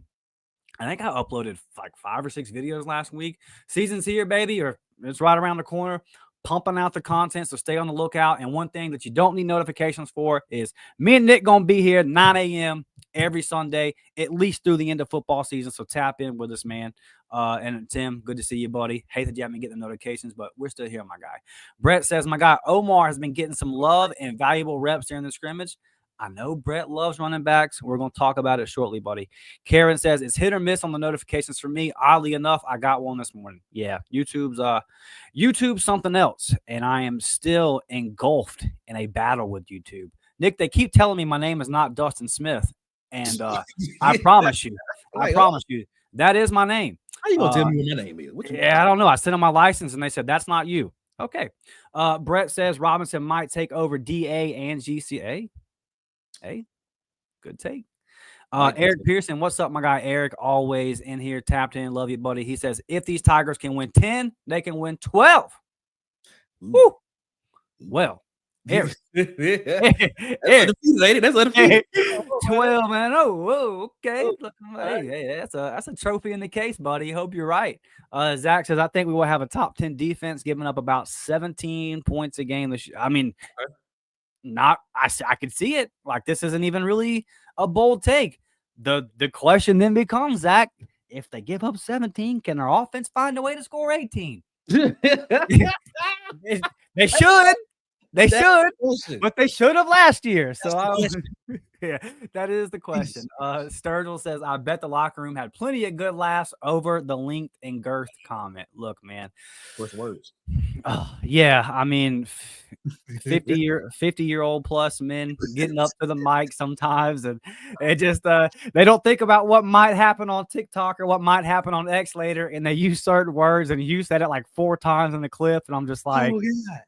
think I uploaded like 5 or 6 videos last week. Season's here, baby, or it's right around the corner. Pumping out the content, so stay on the lookout. And one thing that you don't need notifications for is me and Nick going to be here 9 a.m. every Sunday, at least through the end of football season. So tap in with us, man. And Tim, good to see you, buddy. Hate that you haven't been getting the notifications, but we're still here, my guy. Brett says, my guy Omar has been getting some love and valuable reps during the scrimmage. I know Brett loves running backs. We're going to talk about it shortly, buddy. Karen says it's hit or miss on the notifications for me. Oddly enough, I got one this morning. Yeah, YouTube's something else, and I am still engulfed in a battle with YouTube. Nick, they keep telling me my name is not Dustin Smith, and I promise you, that is my name. How you gonna tell me what my name is? I don't know. I sent them my license, and they said that's not you. Okay. Brett says Robinson might take over DA and GCA. Hey, good take. Eric Pearson, what's up, my guy? Eric, always in here, tapped in. Love you, buddy. He says if these Tigers can win 10, they can win 12. Woo. Well, Eric. Eric. That's undefeated. 12, man. Oh, whoa, okay. Hey, that's a trophy in the case, buddy. Hope you're right. Zach says I think we will have a top 10 defense, giving up about 17 points a game this year. I mean, I could see it. Like, this isn't even really a bold take. The question then becomes, Zach, if they give up 17, can their offense find a way to score 18? They should. They should, but they should have last year. So, yeah, that is the question. Sturgill says, I bet the locker room had plenty of good laughs over the length and girth comment. Look, man. First words. Yeah, I mean, 50-year-old plus men getting up to the mic sometimes, and it just they don't think about what might happen on TikTok or what might happen on X later, and they use certain words, and you said it like 4 times in the clip, and I'm just like, oh, yeah.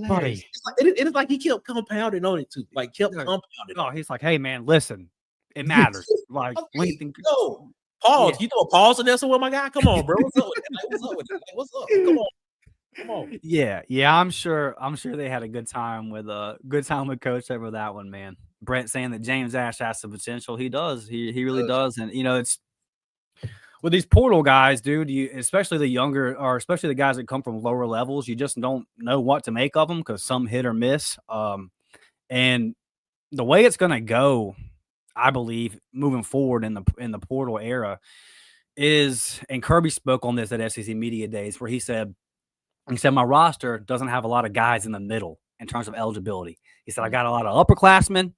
Buddy. It's like he kept compounding on it too. Like kept compounding. Oh, he's like, hey man, listen, it matters. Like, okay, no, pause. Yeah. You throw a pause in there somewhere, my guy. Come on, bro. What's up with that? Like, what's up with that? Like, what's up? Come on. Yeah. I'm sure they had a good time with Coach over that one, man. Brent saying that James Ash has the potential. He does. He really does. And it's with these portal guys, dude, especially the younger, or especially the guys that come from lower levels, you just don't know what to make of them because some hit or miss. And the way it's going to go, I believe, moving forward in the portal era is, and Kirby spoke on this at SEC Media Days, where he said my roster doesn't have a lot of guys in the middle in terms of eligibility. He said I got a lot of upperclassmen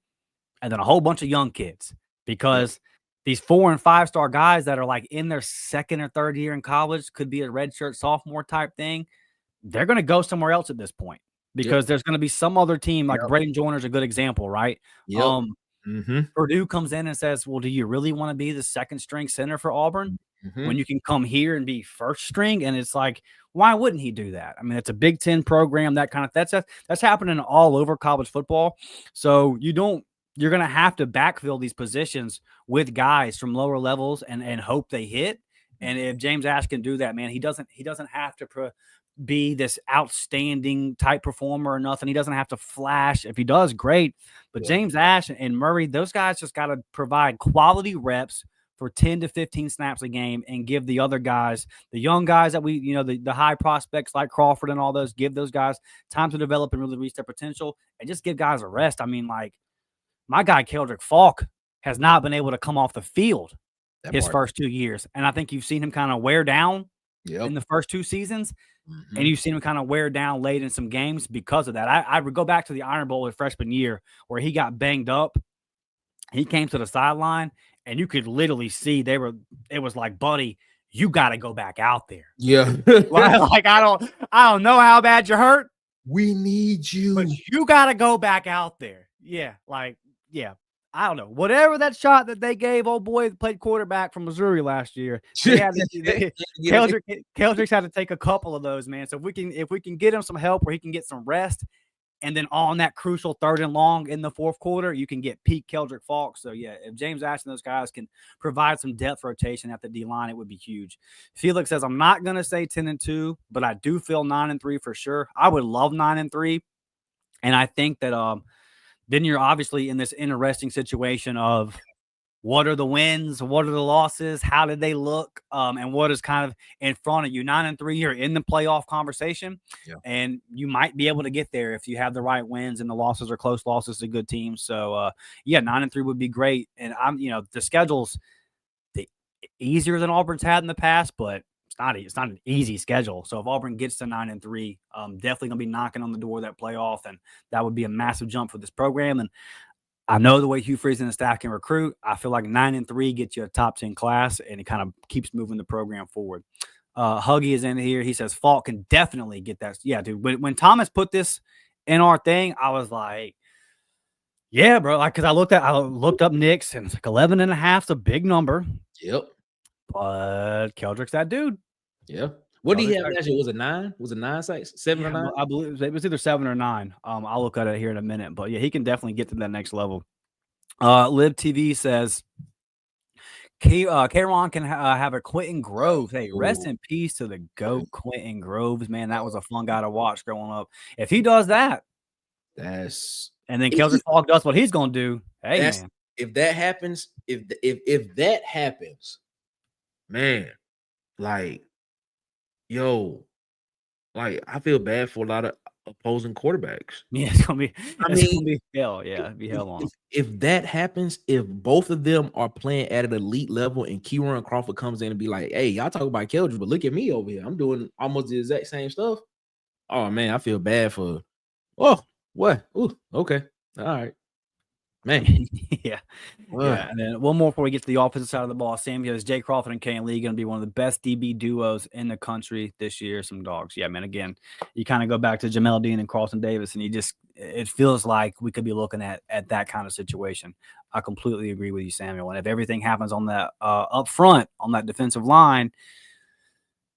and then a whole bunch of young kids, because these 4- and 5-star guys that are like in their second or third year in college, could be a redshirt sophomore type thing. They're going to go somewhere else at this point, because there's going to be some other team, like Braden Joyner's a good example, right? Purdue comes in and says, well, do you really want to be the second string center for Auburn when you can come here and be first string? And it's like, why wouldn't he do that? I mean, it's a Big Ten program, that's happening all over college football. So you're going to have to backfill these positions with guys from lower levels and hope they hit. And if James Ash can do that, man, he doesn't have to be this outstanding type performer or nothing. He doesn't have to flash. If he does, great. But James Ash and Murray, those guys just got to provide quality reps for 10 to 15 snaps a game, and give the other guys, the young guys that the high prospects like Crawford and all those, give those guys time to develop and really reach their potential, and just give guys a rest. I mean, like, my guy, Keldrick Falk, has not been able to come off the field his first 2 years. And I think you've seen him kind of wear down in the first 2 seasons. And you've seen him kind of wear down late in some games because of that. I would go back to the Iron Bowl his freshman year where he got banged up. He came to the sideline, and you could literally see it was like, buddy, you got to go back out there. Yeah. Like, I don't know how bad you're hurt. We need you. But you got to go back out there. Yeah. I don't know. Whatever that shot that they gave old boy that played quarterback from Missouri last year, Keldrick's had to take a couple of those, man. So if we can get him some help where he can get some rest, and then on that crucial 3rd and long in the 4th quarter, you can get peak Keldrick Falk. So yeah, if James Ash and those guys can provide some depth rotation at the D line, it would be huge. Felix says, I'm not going to say 10-2, but I do feel 9-3 for sure. I would love 9-3. And I think that, then you're obviously in this interesting situation of what are the wins, what are the losses, how did they look, and what is kind of in front of you. 9-3, you're in the playoff conversation, and you might be able to get there if you have the right wins and the losses are close losses to good teams. So, 9-3 would be great. And the schedule's easier than Auburn's had in the past, but it's not an easy schedule. So if Auburn gets to 9-3, definitely going to be knocking on the door of that playoff, and that would be a massive jump for this program. And I know the way Hugh Freeze and the staff can recruit. I feel like 9-3 gets you a top 10 class, and it kind of keeps moving the program forward. Huggy is in here. He says Falk can definitely get that. Yeah, dude. When Thomas put this in our thing, I was like, yeah, bro. Like, cause I looked up Knicks, and it's like 11.5 is a big number. Yep. But Keldrick's that dude. Yeah. What did he have last year? Was it 9? Was it 9 sacks? 7 or 9? I believe it was either 7 or 9. I'll look at it here in a minute. But yeah, he can definitely get to that next level. Live TV says K-Ron can have a Quentin Groves. Hey, rest in peace to the GOAT Quentin Groves. Man, that was a fun guy to watch growing up. If he does that, and then Keldrick Falk does what he's gonna do. Hey, man. If that happens, if that happens, man, like, yo, like, I feel bad for a lot of opposing quarterbacks. Yeah, it's gonna be hell. Yeah, it'd be hell long. If that happens, if both of them are playing at an elite level and Kieran Crawford comes in and be like, hey, y'all talk about Keldrick, but look at me over here. I'm doing almost the exact same stuff. Oh man, I feel bad for what? Ooh, okay. All right. Man. Yeah. And then one more before we get to the offensive side of the ball. Sam goes, Jay Crawford and Kane Lee going to be one of the best DB duos in the country this year. Some dogs. Yeah, man. Again, you kind of go back to Jamel Dean and Carlton Davis, and it feels like we could be looking at that kind of situation. I completely agree with you, Samuel. And if everything happens on that up front on that defensive line,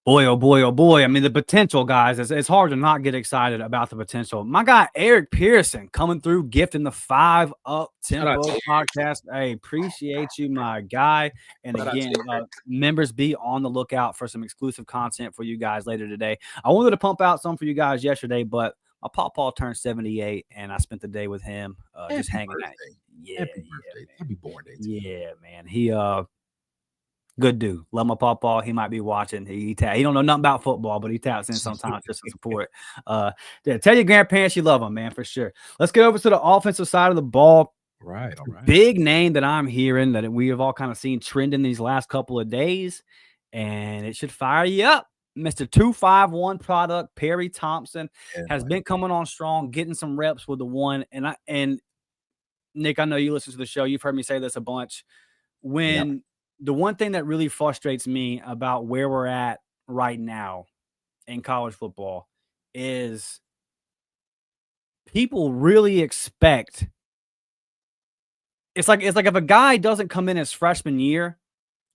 boy, oh boy, oh boy. I mean, the potential, guys, it's hard to not get excited about the potential. My guy, Eric Pearson, coming through, gifting the 5 Up Tempo podcast. Hey, appreciate you, my guy. And again, members, be on the lookout for some exclusive content for you guys later today. I wanted to pump out some for you guys yesterday, but my Paw turned 78, and I spent the day with him just hanging out. Yeah, happy birthday. Happy born day. Yeah, man. He good dude. Love my pawpaw. He might be watching. He don't know nothing about football, but he taps in sometimes just to support. Yeah, tell your grandparents you love them, man, for sure. Let's get over to the offensive side of the ball. Right. All right. Big name that I'm hearing that we have all kind of seen trending these last couple of days, and it should fire you up. Mr. 251 product, Perry Thompson, has been coming on strong, getting some reps with the one. And Nick, I know you listen to the show. You've heard me say this a bunch. The one thing that really frustrates me about where we're at right now in college football is people really expect it's like if a guy doesn't come in his freshman year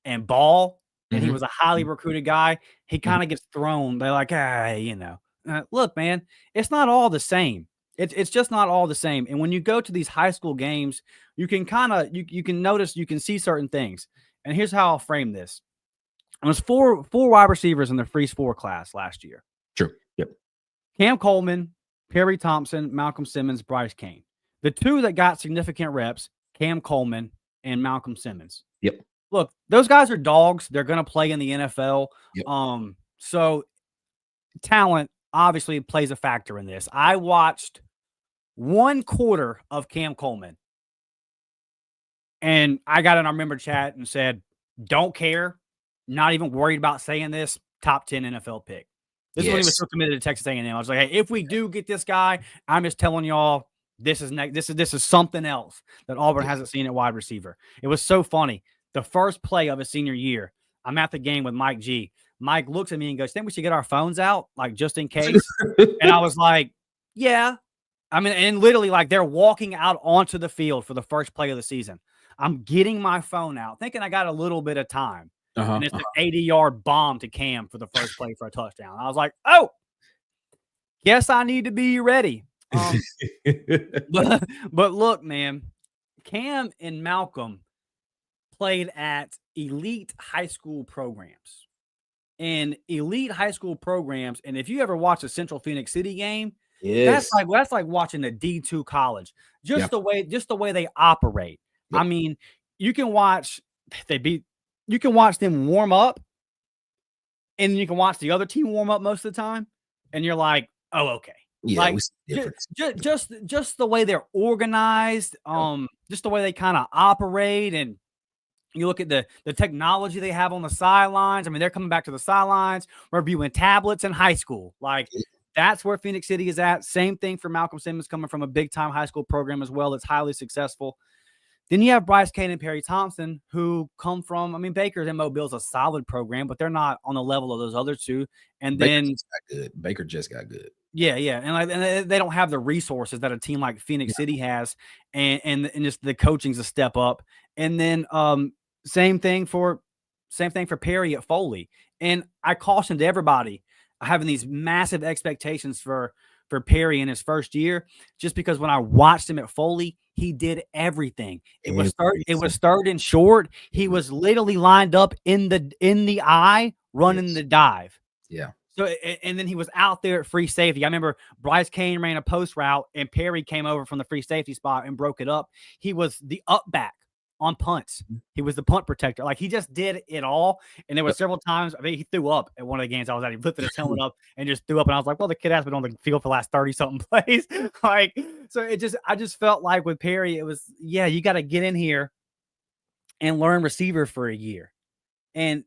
and ball, and he was a highly recruited guy, he kind of gets thrown. They're like, look, man, it's not all the same. It's just not all the same. And when you go to these high school games, you can kind of you can notice, you can see certain things. And here's how I'll frame this. It was four wide receivers in the Freeze 4 class last year. Sure. Yep. Cam Coleman, Perry Thompson, Malcolm Simmons, Bryce Kane. The two that got significant reps, Cam Coleman and Malcolm Simmons. Yep. Look, those guys are dogs. They're going to play in the NFL. Yep. So talent obviously plays a factor in this. I watched 1 quarter of Cam Coleman, and I got in our member chat and said, don't care, not even worried about saying this, top 10 NFL pick. This is when he was so committed to Texas A&M. I was like, hey, if we do get this guy, I'm just telling y'all, this is something else that Auburn hasn't seen at wide receiver. It was so funny. The first play of his senior year, I'm at the game with Mike G. Mike looks at me and goes, think we should get our phones out, like, just in case? And I was like, yeah. I mean, and literally, like, they're walking out onto the field for the first play of the season. I'm getting my phone out, thinking I got a little bit of time. And it's an 80-yard bomb to Cam for the first play for a touchdown. I was like, oh, guess I need to be ready. But look, man, Cam and Malcolm played at elite high school programs. And elite high school programs, and if you ever watch a Central Phoenix City game, that's like watching a D2 college. Just the way they operate. Yep. I mean, you can watch them warm up, and you can watch the other team warm up most of the time, and you're like, oh, okay. Yeah, like just the way they're organized, just the way they kind of operate, and you look at the technology they have on the sidelines. I mean, they're coming back to the sidelines, reviewing tablets in high school. Like, That's where Phoenix City is at. Same thing for Malcolm Simmons coming from a big-time high school program as well. It's highly successful. Then you have Bryce Kane and Perry Thompson, who come from, I mean, Baker's and Mobile's a solid program, but they're not on the level of those other two. And then Baker just got good. Yeah. And they don't have the resources that a team like Phoenix City has, and just the coaching's a step up. And then same thing for Perry at Foley. And I cautioned everybody having these massive expectations for Perry in his first year, just because when I watched him at Foley, he did everything. It was third and short. He was literally lined up in the eye running the dive. Yeah. So, and then he was out there at free safety. I remember Bryce Kane ran a post route and Perry came over from the free safety spot and broke it up. He was the up back on punts. He was the punt protector. Like, he just did it all. And there were several times, I mean, he threw up at one of the games I was at. He lifted his helmet up and just threw up. And I was like, well, the kid has been on the field for the last 30 something plays. Like, so I just felt like with Perry, it was, you got to get in here and learn receiver for a year. And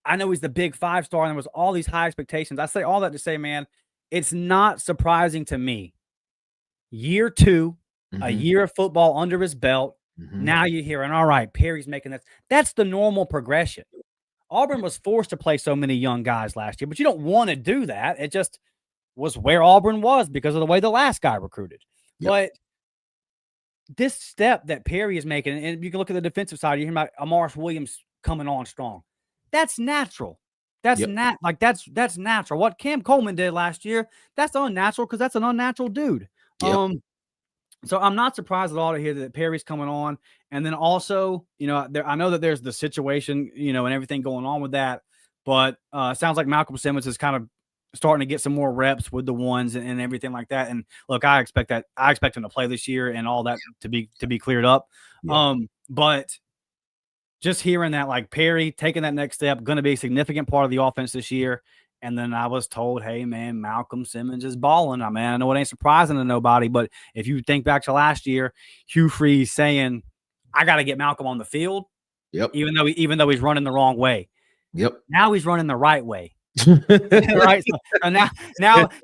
I know he's the big 5-star and there was all these high expectations. I say all that to say, man, it's not surprising to me. Year 2, a year of football under his belt. Now you're hearing, all right, Perry's making this. That's the normal progression. Auburn was forced to play so many young guys last year, but you don't want to do that. It just was where Auburn was because of the way the last guy recruited. Yep. But this step that Perry is making, and you can look at the defensive side, you hear about Amaris Williams coming on strong. That's natural. That's that's natural. What Cam Coleman did last year, that's unnatural because that's an unnatural dude. Yep. So I'm not surprised at all to hear that Perry's coming on. And then also, I know that there's the situation, and everything going on with that. But it sounds like Malcolm Simmons is kind of starting to get some more reps with the ones and everything like that. And look, I expect him to play this year and all that to be cleared up. Yeah. But just hearing that, like, Perry taking that next step, going to be a significant part of the offense this year. And then I was told, hey, man, Malcolm Simmons is balling. I mean, I know it ain't surprising to nobody, but if you think back to last year, Hugh Freeze saying, I got to get Malcolm on the field. Yep. Even though he's running the wrong way. Yep. Now he's running the right way. Right. So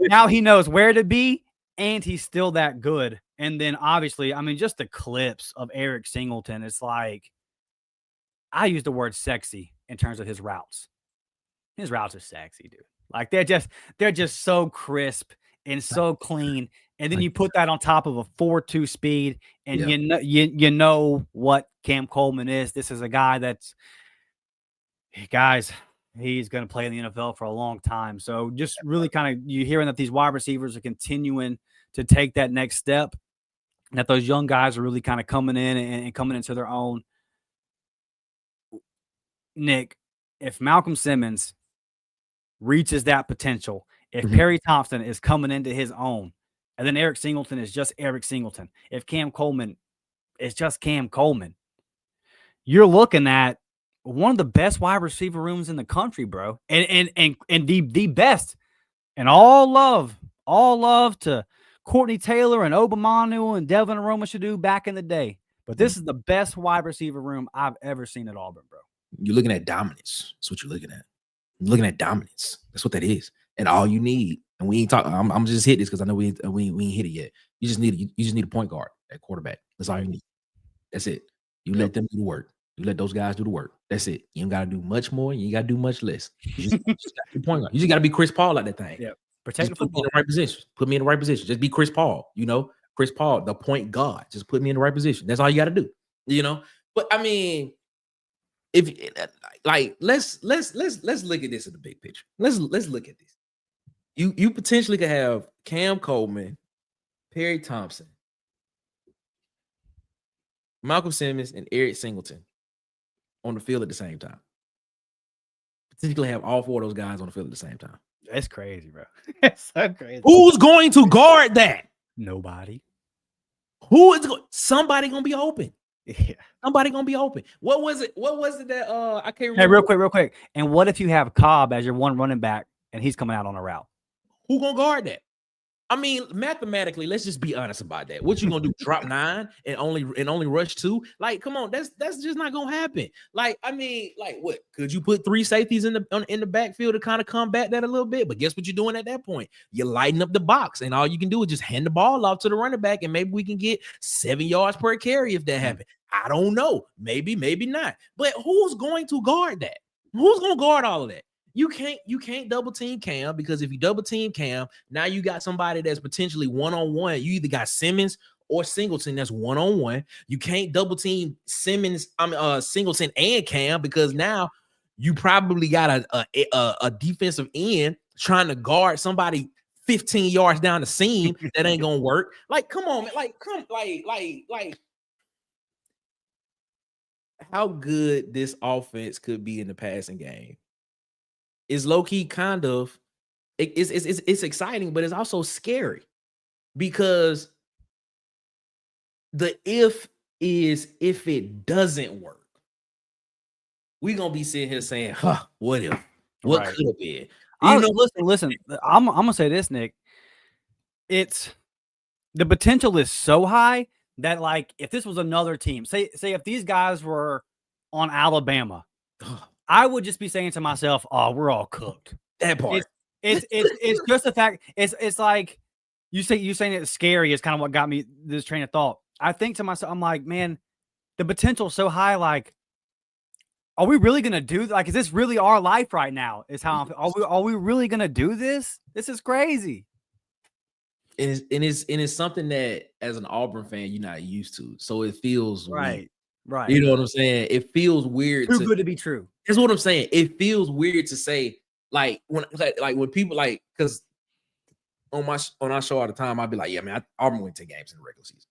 now he knows where to be, and he's still that good. And then obviously, I mean, just the clips of Eric Singleton. It's like, I use the word sexy in terms of his routes. His routes are sexy, dude. Like, they're just so crisp and so clean. And then you put that on top of a 4.2 speed, and you know what Cam Coleman is. This is a guy that's, guys, he's going to play in the NFL for a long time. So just really kind of, you're hearing that these wide receivers are continuing to take that next step, and that those young guys are really kind of coming in and coming into their own. Nick, if Malcolm Simmons reaches that potential, if Perry Thompson is coming into his own, and then Eric Singleton is just Eric Singleton, if Cam Coleman is just Cam Coleman, you're looking at one of the best wide receiver rooms in the country, bro. And the best. And all love to Courtney Taylor and Obamanu and Devin Aromashadu back in the day. But this is the best wide receiver room I've ever seen at Auburn, bro. You're looking at dominance. That's what you're looking at. You're looking at dominance. That's what that is. And all you need, and we ain't talking, I'm just hit this because I know we ain't hit it yet. You just need a point guard at quarterback. That's all you need. That's it. You let them do the work. You let those guys do the work. That's it. You ain't got to do much more. You ain't got to do much less. You just got to be point guard. You just got to be Chris Paul like that thing. Yeah. Protect the football. Put me in the right position. Put me in the right position. Just be Chris Paul. Chris Paul, the point guard. Just put me in the right position. That's all you got to do. But I mean, if like let's look at this in the big picture. Let's look at this. You potentially could have Cam Coleman, Perry Thompson, Malcolm Simmons, and Eric Singleton on the field at the same time. Potentially have all 4 of those guys on the field at the same time. That's crazy, bro. It's so crazy. Who's going to guard that? Nobody. Somebody gonna be open. Yeah. Somebody gonna be open. What was it that I can't remember? Hey, real quick. And what if you have Cobb as your one running back and he's coming out on a route? Who gonna guard that? I mean, mathematically, let's just be honest about that. What you gonna do? Drop 9 and only rush 2? Like, come on, that's just not gonna happen. Like, I mean, like, what could you put 3 safeties in the backfield to kind of combat that a little bit? But guess what you're doing at that point? You lighten up the box, and all you can do is just hand the ball off to the running back, and maybe we can get 7 yards per carry if that happens. I don't know. Maybe not. But who's going to guard that? Who's gonna guard all of that? You can't double team Cam, because if you double team Cam, now you got somebody that's potentially one-on-one. You either got Simmons or Singleton that's one-on-one. You can't double team Singleton and Cam, because now you probably got a defensive end trying to guard somebody 15 yards down the seam. That ain't gonna work. Like, come on, man. Like how good this offense could be in the passing game is low-key kind of it's exciting, but it's also scary, because the if it doesn't work, we're gonna be sitting here saying, what if? What could have been? Listen, I'm gonna say this, Nick. It's the potential is so high that, like, if this was another team, say if these guys were on Alabama, I would just be saying to myself, "Oh, we're all cooked." That part. It's just the fact. It's like saying it's scary is kind of what got me this train of thought. I think to myself, I'm like, man, the potential is so high. Like, are we really gonna do? Like, is this really our life right now? Is how are we really gonna do this? This is crazy. And it's something that, as an Auburn fan, you're not used to. So it feels weird. Right. You know what I'm saying? It feels weird. Too good to be true. That's what I'm saying. It feels weird to say, like, when people, like, because on our show all the time, I'd be like, yeah, man, Auburn win 10 games in the regular season.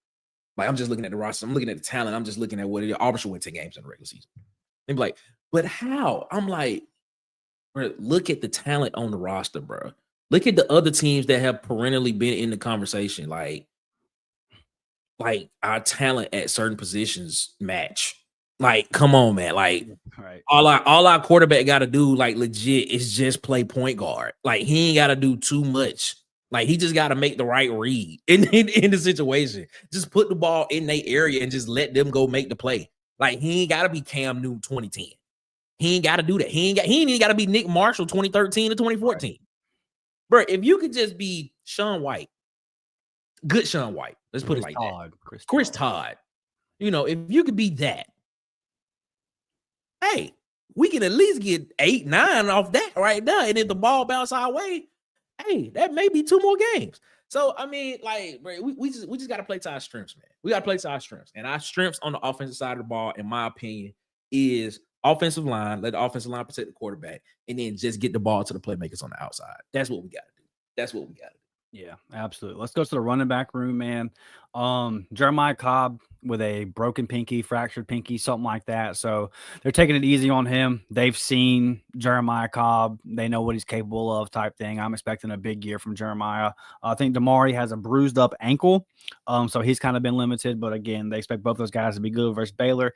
Like, I'm just looking at the roster. I'm looking at the talent. I'm just looking at what it is. Auburn should win 10 games in the regular season. They'd be like, but how? I'm like, bro, look at the talent on the roster, bro. Look at the other teams that have perennially been in the conversation. Like our talent at certain positions match. Like, come on, man. Like, all our quarterback got to do, like, legit, is just play point guard. Like, he ain't got to do too much. Like, he just got to make the right read in the situation. Just put the ball in their area and just let them go make the play. Like, he ain't got to be Cam Newton 2010. He ain't got to do that. He ain't got to be Nick Marshall 2013 to 2014. Right. Bro, if you could just be Sean White, good Sean White, let's put it like that. Chris Todd. You know, if you could be that, hey, we can at least get 8, 9 off that right now. And if the ball bounce our way, hey, that may be 2 more games. So, I mean, like, bro, we just got to play to our strengths, man. We got to play to our strengths. And our strengths on the offensive side of the ball, in my opinion, is offensive line. Let the offensive line protect the quarterback, and then just get the ball to the playmakers on the outside. That's what we got to do. That's what we got to do. Yeah, absolutely. Let's go to the running back room, man. Jeremiah Cobb with a broken pinky, fractured pinky, something like that. So they're taking it easy on him. They've seen Jeremiah Cobb. They know what he's capable of, type thing. I'm expecting a big year from Jeremiah. I think Damari has a bruised up ankle. So he's kind of been limited, but again, they expect both those guys to be good versus Baylor.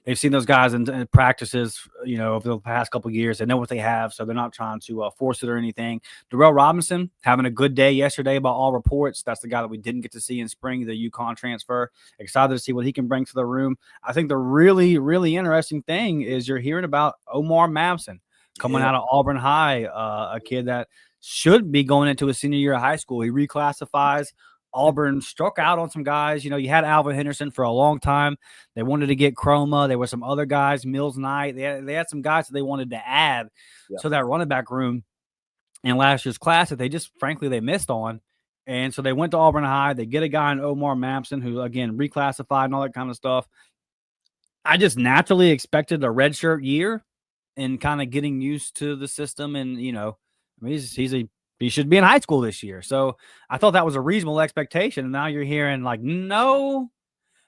They've seen those guys in practices, you know, over the past couple of years. They know what they have, so they're not trying to force it or anything. Darrell Robinson having a good day yesterday by all reports. That's the guy that we didn't get to see in spring, the UConn transfer. Excited to see what he can bring to the room. I think the really, really interesting thing is you're hearing about Omar Mabson coming out of Auburn High, a kid that should be going into his senior year of high school. He reclassifies. Auburn struck out on some guys. You know, you had Alvin Henderson for a long time. They wanted to get Chroma. There were some other guys, Mills Knight. They had some guys that they wanted to add to that running back room in last year's class that they just, frankly, they missed on. And so they went to Auburn High. They get a guy in Omar Mabson who, again, reclassified and all that kind of stuff. I just naturally expected a redshirt year and kind of getting used to the system. And, you know, I mean, he should be in high school this year. So I thought that was a reasonable expectation. And now you're hearing like, no,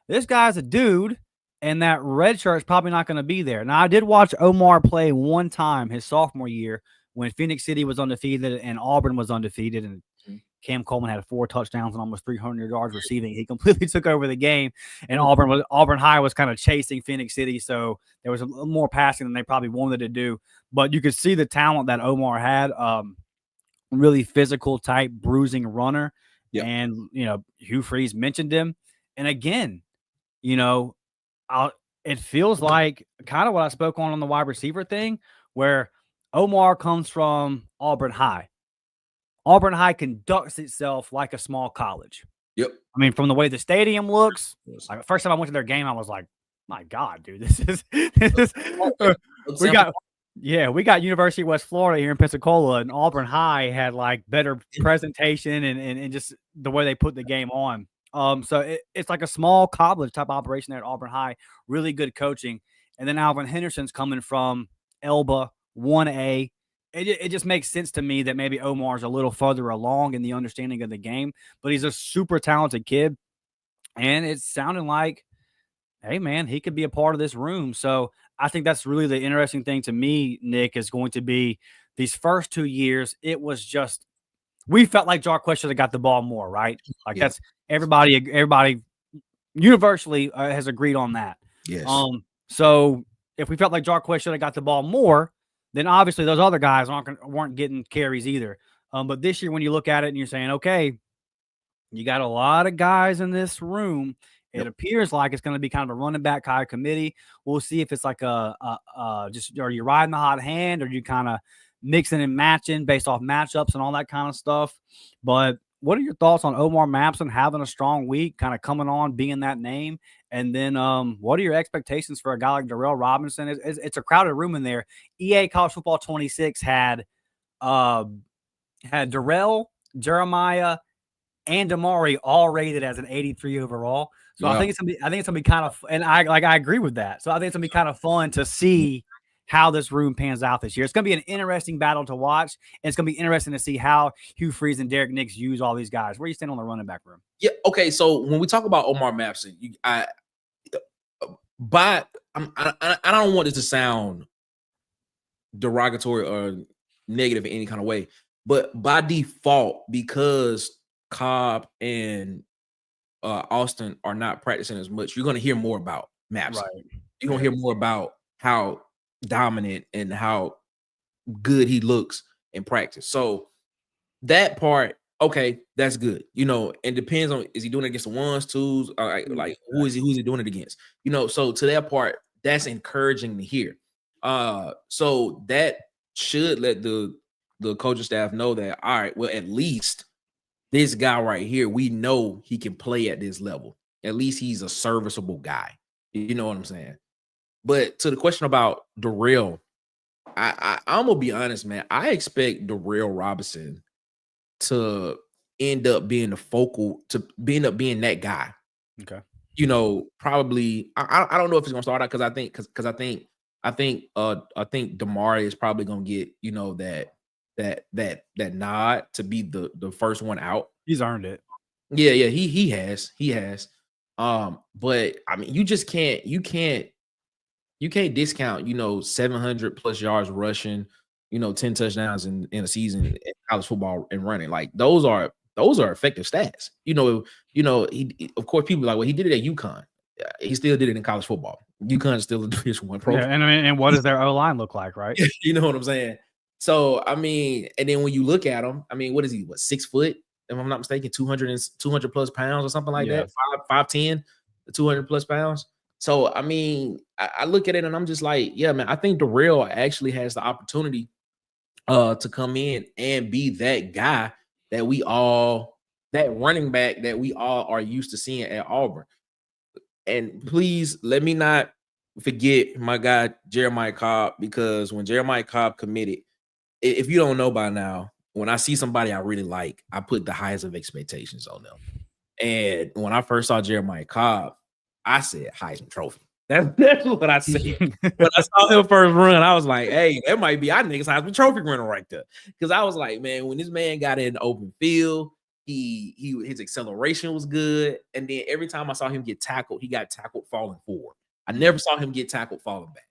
this guy's a dude, and that red shirt is probably not going to be there. Now, I did watch Omar play one time his sophomore year when Phoenix City was undefeated and Auburn was undefeated, and Cam Coleman had 4 touchdowns and almost 300 yards receiving. He completely took over the game, and Auburn High was kind of chasing Phoenix City, so there was a little more passing than they probably wanted to do. But you could see the talent that Omar had. Really physical type, bruising runner. Yep. And, Hugh Freeze mentioned him. And again, it feels like kind of what I spoke on the wide receiver thing, where Omar comes from Auburn High. Auburn High conducts itself like a small college. Yep. I mean, from the way the stadium looks, like first time I went to their game, I was like, my God, dude, this is we got University of West Florida here in Pensacola, and Auburn High had like better presentation and just the way they put the game on. So it's like a small college type operation there at Auburn High, really good coaching. And then Alvin Henderson's coming from Elba 1A. It just makes sense to me that maybe Omar's a little further along in the understanding of the game, but he's a super talented kid. And it's sounding like, hey, man, he could be a part of this room. So I think that's really the interesting thing to me, Nick, is going to be these first 2 years. It was just, we felt like Jarquez should have got the ball more, right? Like that's everybody universally has agreed on that. Yes. So if we felt like Jarquez should have got the ball more, then obviously those other guys weren't getting carries either. But this year, when you look at it and you're saying, okay, you got a lot of guys in this room. It appears like it's going to be kind of a running back high committee. We'll see if it's like just, are you riding the hot hand, or you kind of mixing and matching based off matchups and all that kind of stuff. But what are your thoughts on Omar Mapson having a strong week, kind of coming on, being that name? And then what are your expectations for a guy like Darrell Robinson? It's a crowded room in there. EA College Football 26 had Darrell, Jeremiah, and Damari all rated as an 83 overall. So I think it's gonna be kind of, and I agree with that. So I think it's gonna be kind of fun to see how this room pans out this year. It's gonna be an interesting battle to watch. And it's gonna be interesting to see how Hugh Freeze and Derek Nix use all these guys. Where you stand on the running back room? Yeah. Okay. So when we talk about Omar Mapson, I don't want this to sound derogatory or negative in any kind of way, but by default, because Cobb and Austin are not practicing as much, you're going to hear more about Mapson. Right. You're going to hear more about how dominant and how good he looks in practice. So that part, okay, that's good. And depends on, is he doing it against the ones, twos, like who's he doing it against? So to that part, that's encouraging to hear. So that should let the coaching staff know that, all right, well, at least this guy right here, we know he can play at this level. At least he's a serviceable guy. You know what I'm saying? But to the question about Darrell, I'm gonna be honest, man. I expect Darrell Robinson to end up being being that guy. Okay. Probably I don't know if he's gonna start out because I think Damari is probably gonna get that nod to be the first one out. He's earned it. Yeah, he has. But I mean, you can't discount 700 plus yards rushing, 10 touchdowns in a season in college football and running. Like those are effective stats. He of course people are like, well, he did it at UConn. He still did it in college football. UConn is still a Division I program. Yeah, and what does their O-line look like, right? You know what I'm saying? So, I mean, and then when you look at him, I mean, what is he? 6 foot? If I'm not mistaken, 200 plus pounds or something like that. 5'10", 200 plus pounds. So, I mean, I look at it and I'm just like, yeah, man, I think Darrell actually has the opportunity to come in and be that guy that running back that we all are used to seeing at Auburn. And please let me not forget my guy, Jeremiah Cobb, because when Jeremiah Cobb committed, if you don't know by now, when I see somebody I really like, I put the highest of expectations on them. And when I first saw Jeremiah Cobb, I said Heisman Trophy. That's what I said. When I saw him first run, I was like, hey, that might be our niggas Heisman Trophy runner right there. Because I was like, man, when this man got in the open field, his acceleration was good. And then every time I saw him get tackled, he got tackled falling forward. I never saw him get tackled falling back.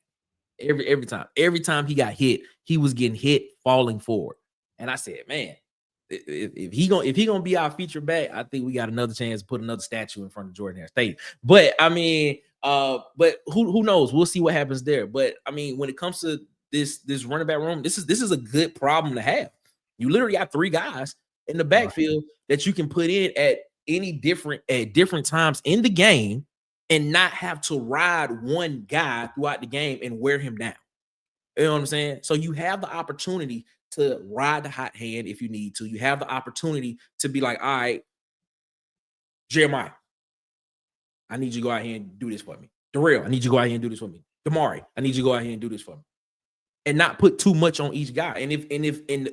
Every time he got hit, he was getting hit falling forward. And I said, man, if he gonna be our feature back, I think we got another chance to put another statue in front of Jordan Hare Stadium. But I mean, but who knows? We'll see what happens there. But I mean, when it comes to this running back room, this is a good problem to have. You literally got 3 guys in the backfield that you can put in at different times in the game and not have to ride one guy throughout the game and wear him down. You know what I'm saying? So you have the opportunity to ride the hot hand if you need to. You have the opportunity to be like, all right, Jeremiah, I need you to go out here and do this for me. Darrell, I need you to go out here and do this for me. Damari, I need you to go out here and do this for me. And not put too much on each guy.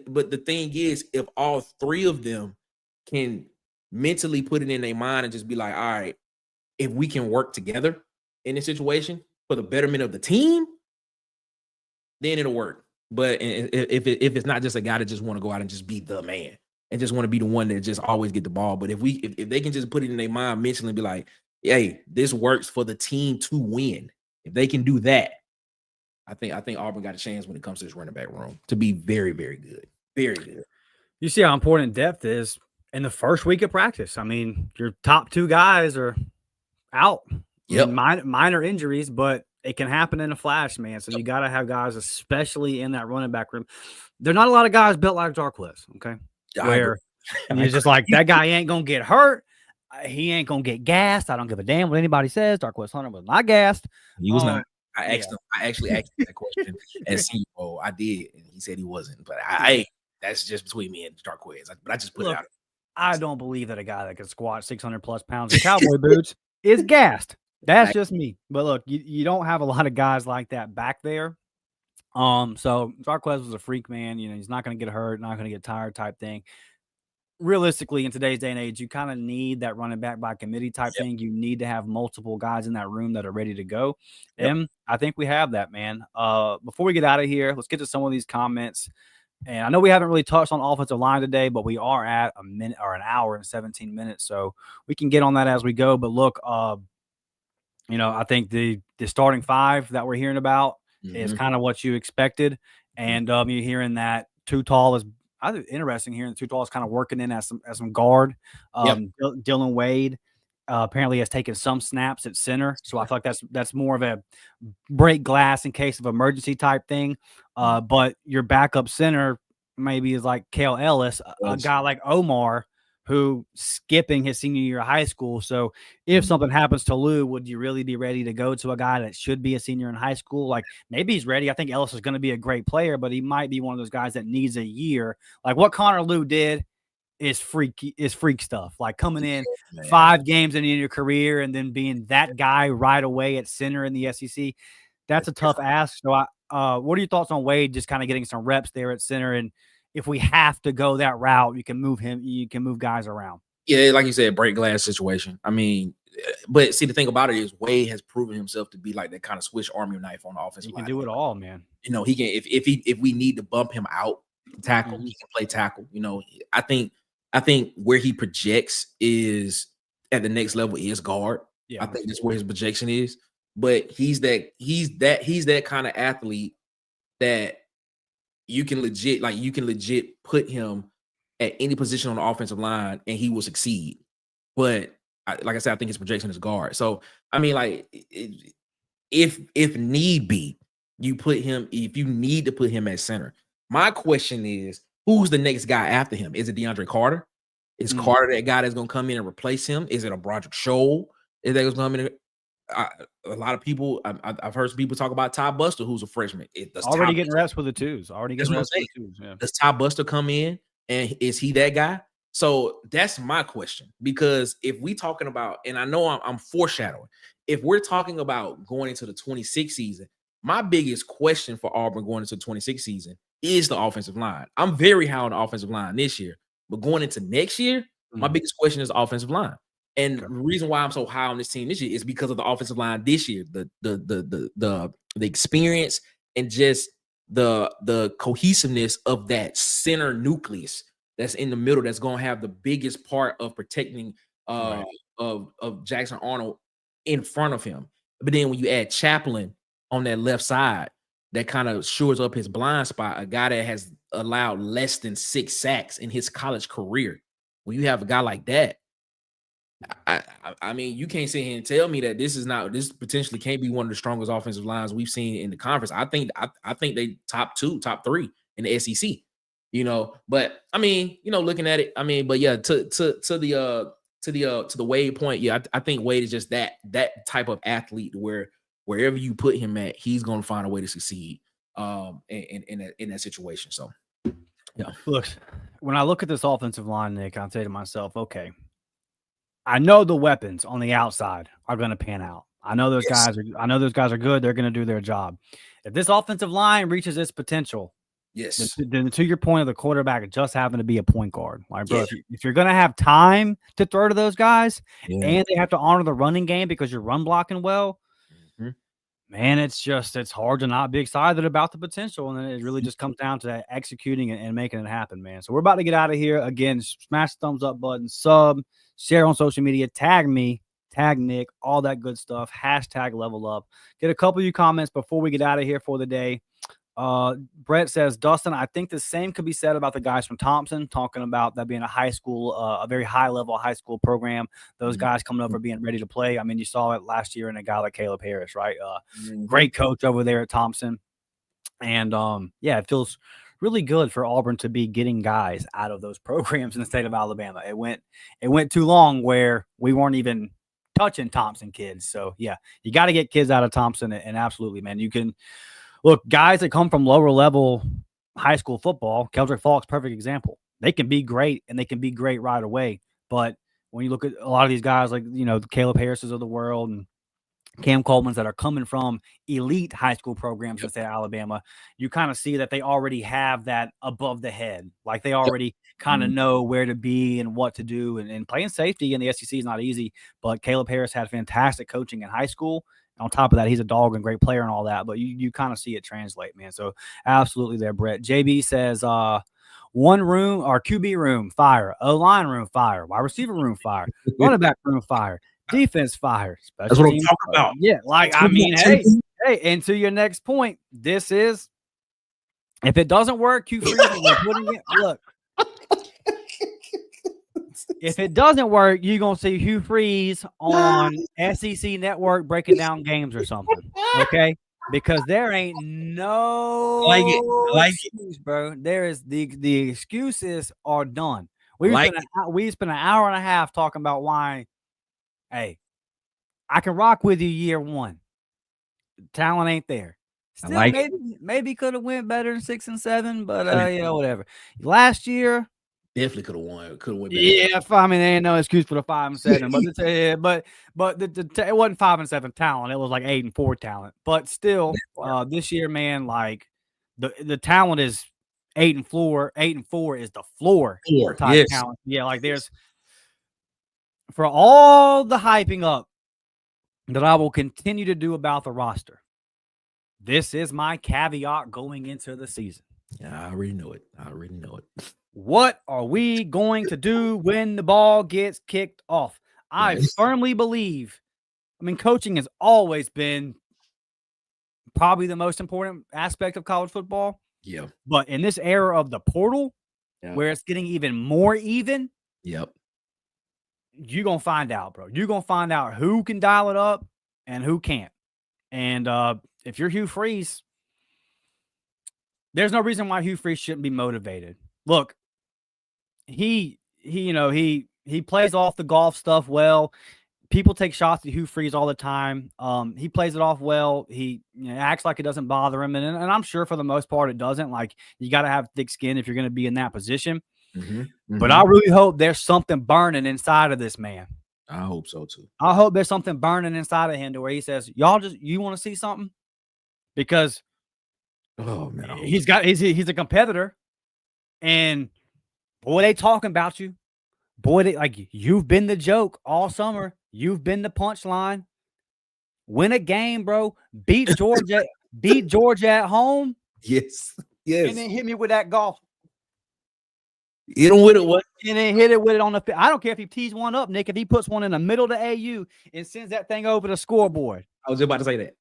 But the thing is, if all three of them can mentally put it in their mind and just be like, all right, if we can work together in this situation for the betterment of the team, then it'll work. But if it's not just a guy that just want to go out and just be the man and just want to be the one that just always get the ball, but if they can just put it in their mind mentally and be like, hey, this works for the team to win. If they can do that, I think Auburn got a chance when it comes to this running back room to be very, very good. Very good. You see how important depth is in the first week of practice. I mean, your top two guys are out. Yep. Minor injuries, but it can happen in a flash, man. So you got to have guys, especially in that running back room. There are not a lot of guys built like Darquez, okay? Where you're just like, that guy ain't going to get hurt. He ain't going to get gassed. I don't give a damn what anybody says. Darquez Hunter was not gassed. He was not. I actually asked him that question at Senior Bowl. I did, and he said he wasn't. But that's just between me and Darquez. But I just put it out. I don't believe that a guy that can squat 600 plus pounds in cowboy boots is gassed. That's just me. But look, you don't have a lot of guys like that back there. So Darquez was a freak, man. You know, he's not going to get hurt, not going to get tired type thing. Realistically, in today's day and age, you kind of need that running back by committee type thing. You need to have multiple guys in that room that are ready to go. And I think we have that, man. Before we get out of here, let's get to some of these comments. And I know we haven't really touched on offensive line today, but we are at a minute or an hour and 17 minutes. So we can get on that as we go. But look, you know, I think the starting five that we're hearing about is kind of what you expected. And you're hearing that Too Tall is interesting hearing Too Tall is kind of working in as some guard. Dylan Wade apparently has taken some snaps at center. So I feel like that's more of a break glass in case of emergency type thing. But your backup center maybe is like Kale Ellis, a guy like Omar, who skipping his senior year of high school. So if something happens to Lou, would you really be ready to go to a guy that should be a senior in high school? Like maybe he's ready. I think Ellis is going to be a great player, but he might be one of those guys that needs a year. Like what Connor Lou did is freak stuff. Like coming in 5 games into your career and then being that guy right away at center in the SEC. That's a tough ask. So what are your thoughts on Wade just kind of getting some reps there at center? And if we have to go that route, you can move guys around. Yeah, like you said, break glass situation. I mean, but see, the thing about it is Wade has proven himself to be like that kind of Swiss Army knife on the offensive line. He can do it all, man. You know, he can if we need to bump him out tackle, he can play tackle. You know, I think where he projects is at the next level is guard. Yeah, I think that's where his projection is. But he's that kind of athlete that you can legit put him at any position on the offensive line and he will succeed. But like I said, I think his projection is guard. So I mean, like if need be, if you need to put him at center. My question is, who's the next guy after him? Is it DeAndre Carter? Is Carter that guy that's going to come in and replace him? Is it a Broderick Scholl? Is that going to come in? A lot of people, I've heard some people talk about Ty Buster, who's a freshman. Already getting reps with the twos. Yeah. Does Ty Buster come in, and is he that guy? So that's my question. Because if we talking about, and I know I'm foreshadowing, if we're talking about going into the 26 season, my biggest question for Auburn going into the 26 season is the offensive line. I'm very high on the offensive line this year, but going into next year, my biggest question is the offensive line. And the reason why I'm so high on this team this year is because of the offensive line this year, the experience and just the cohesiveness of that center nucleus that's in the middle that's going to have the biggest part of protecting of Jackson Arnold in front of him. But then when you add Chaplin on that left side, that kind of shores up his blind spot, a guy that has allowed less than 6 sacks in his college career. When you have a guy like that, I mean, you can't sit here and tell me that this potentially can't be one of the strongest offensive lines we've seen in the conference. I think they top 2, top 3 in the SEC. But I mean, looking at it, I mean, but yeah, to the Wade point, yeah, I think Wade is just that type of athlete where wherever you put him at, he's gonna find a way to succeed in that situation. So yeah. Look, when I look at this offensive line, Nick, I'll say to myself, okay, I know the weapons on the outside are going to pan out. I know those guys are good. They're going to do their job. If this offensive line reaches its potential, then to your point of the quarterback just having to be a point guard, like, bro, if you're going to have time to throw to those guys and they have to honor the running game because you're run blocking well, man, it's hard to not be excited about the potential. And then it really just comes down to executing and making it happen, man. So we're about to get out of here. Again, smash the thumbs up button, sub, share on social media, tag me, tag Nick, all that good stuff. Hashtag level up. Get a couple of you comments before we get out of here for the day. Brett says, Dustin, I think the same could be said about the guys from Thompson, talking about that being a high school, a very high level high school program. Those guys coming over being ready to play. I mean, you saw it last year in a guy like Caleb Harris, right? Great coach over there at Thompson. And it feels really good for Auburn to be getting guys out of those programs in the state of Alabama. It went too long where we weren't even touching Thompson kids. So yeah, you got to get kids out of Thompson, and absolutely, man, you can. Look, guys that come from lower level high school football, Keldrick Falk's perfect example. They can be great, and they can be great right away. But when you look at a lot of these guys like, the Caleb Harris's of the world and Cam Coleman's that are coming from elite high school programs in the state of Alabama, you kind of see that they already have that above the head. Like they already kind of know where to be and what to do. And playing safety in the SEC is not easy, but Caleb Harris had fantastic coaching in high school. On top of that, he's a dog and great player and all that, but you kind of see it translate, man. So absolutely there, Brett. JB says, one room or QB room, fire. O-line room, fire. Wide receiver room, fire. Running back room, fire. Defense, fire. That's what I'm talking about. Yeah, hey, and to your next point, this is, if it doesn't work, look. If it doesn't work, you're going to see Hugh Freeze on SEC Network breaking down games or something, okay? Because there ain't no excuse, bro. There is the excuses are done. We spent an hour and a half talking about why, hey, I can rock with you year one. Talent ain't there. Still, maybe could have went better than 6 and 7, but whatever. Last year, definitely could have won. Better. Yeah, I mean, there ain't no excuse for the 5 and 7, but it wasn't 5 and 7 talent. It was like 8 and 4 talent. But still, this year, man, like the talent is 8 and 4. 8 and 4 is the floor type talent. Yeah, like there's for all the hyping up that I will continue to do about the roster. This is my caveat going into the season. Yeah, I already know it. What are we going to do when the ball gets kicked off? I firmly believe, coaching has always been probably the most important aspect of college football. Yeah. But in this era of the portal, where it's getting even more even, you're going to find out, bro. You're going to find out who can dial it up and who can't. And if you're Hugh Freeze, there's no reason why Hugh Freeze shouldn't be motivated. Look, he plays off the golf stuff well. People take shots at Hugh Freeze all the time. He plays it off well. He acts like it doesn't bother him, and I'm sure for the most part it doesn't. Like, you got to have thick skin if you're going to be in that position. But I really hope there's something burning inside of this man. I hope so too. I hope there's something burning inside of him to where he says, you want to see something? Because he's a competitor, and boy, they talking about you. Boy, you've been the joke all summer. You've been the punchline. Win a game, bro. Beat Georgia. Beat Georgia at home. Yes. And then hit me with that golf. Hit him with it, what? And then hit it with it on the field. I don't care if he tees one up, Nick. If he puts one in the middle of the AU and sends that thing over the scoreboard. I was just about to say that.